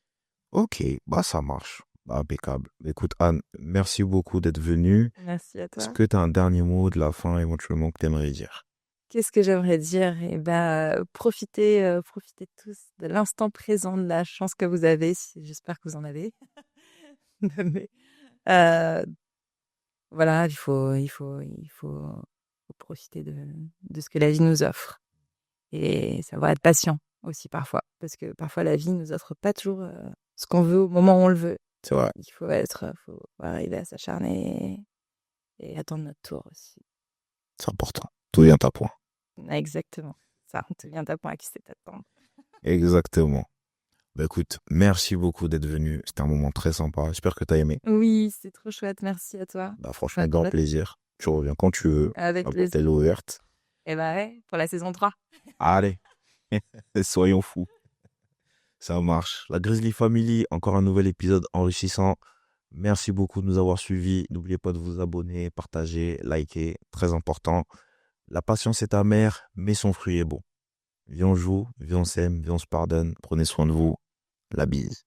Ok, bah ça marche. Bah, impeccable. Écoute, Anne, merci beaucoup d'être venue. Merci à Est-ce toi. que tu as un dernier mot de la fin éventuellement que tu aimerais dire? Qu'est-ce que j'aimerais dire? Eh ben, profitez tous de l'instant présent, de la chance que vous avez, j'espère que vous en avez. Mais, euh, voilà, faut profiter de ce que la vie nous offre. Et savoir être patient aussi parfois, parce que parfois la vie nous offre pas toujours ce qu'on veut au moment où on le veut. C'est vrai, Faut arriver à s'acharner et attendre notre tour aussi. c'est important. Tout vient à point. Exactement. Ça, tu viens à point à qui c'est t'attendre. Exactement. Bah écoute, merci beaucoup d'être venu. C'était un moment très sympa. J'espère que tu as aimé. Oui, c'est trop chouette. Merci à toi. Bah franchement, Bah, grand plaisir. Tu reviens quand tu veux. avec La porte plaisir. est ouverte. Et bah ouais, pour la saison 3. Allez, soyons fous. Ça marche. La Grizzly Family, encore un nouvel épisode enrichissant. Merci beaucoup de nous avoir suivis. N'oubliez pas de vous abonner, partager, liker. Très important. La patience est amère, mais son fruit est bon. Viens on joue, viens on s'aime, viens on se pardonne. Prenez soin de vous. La bise.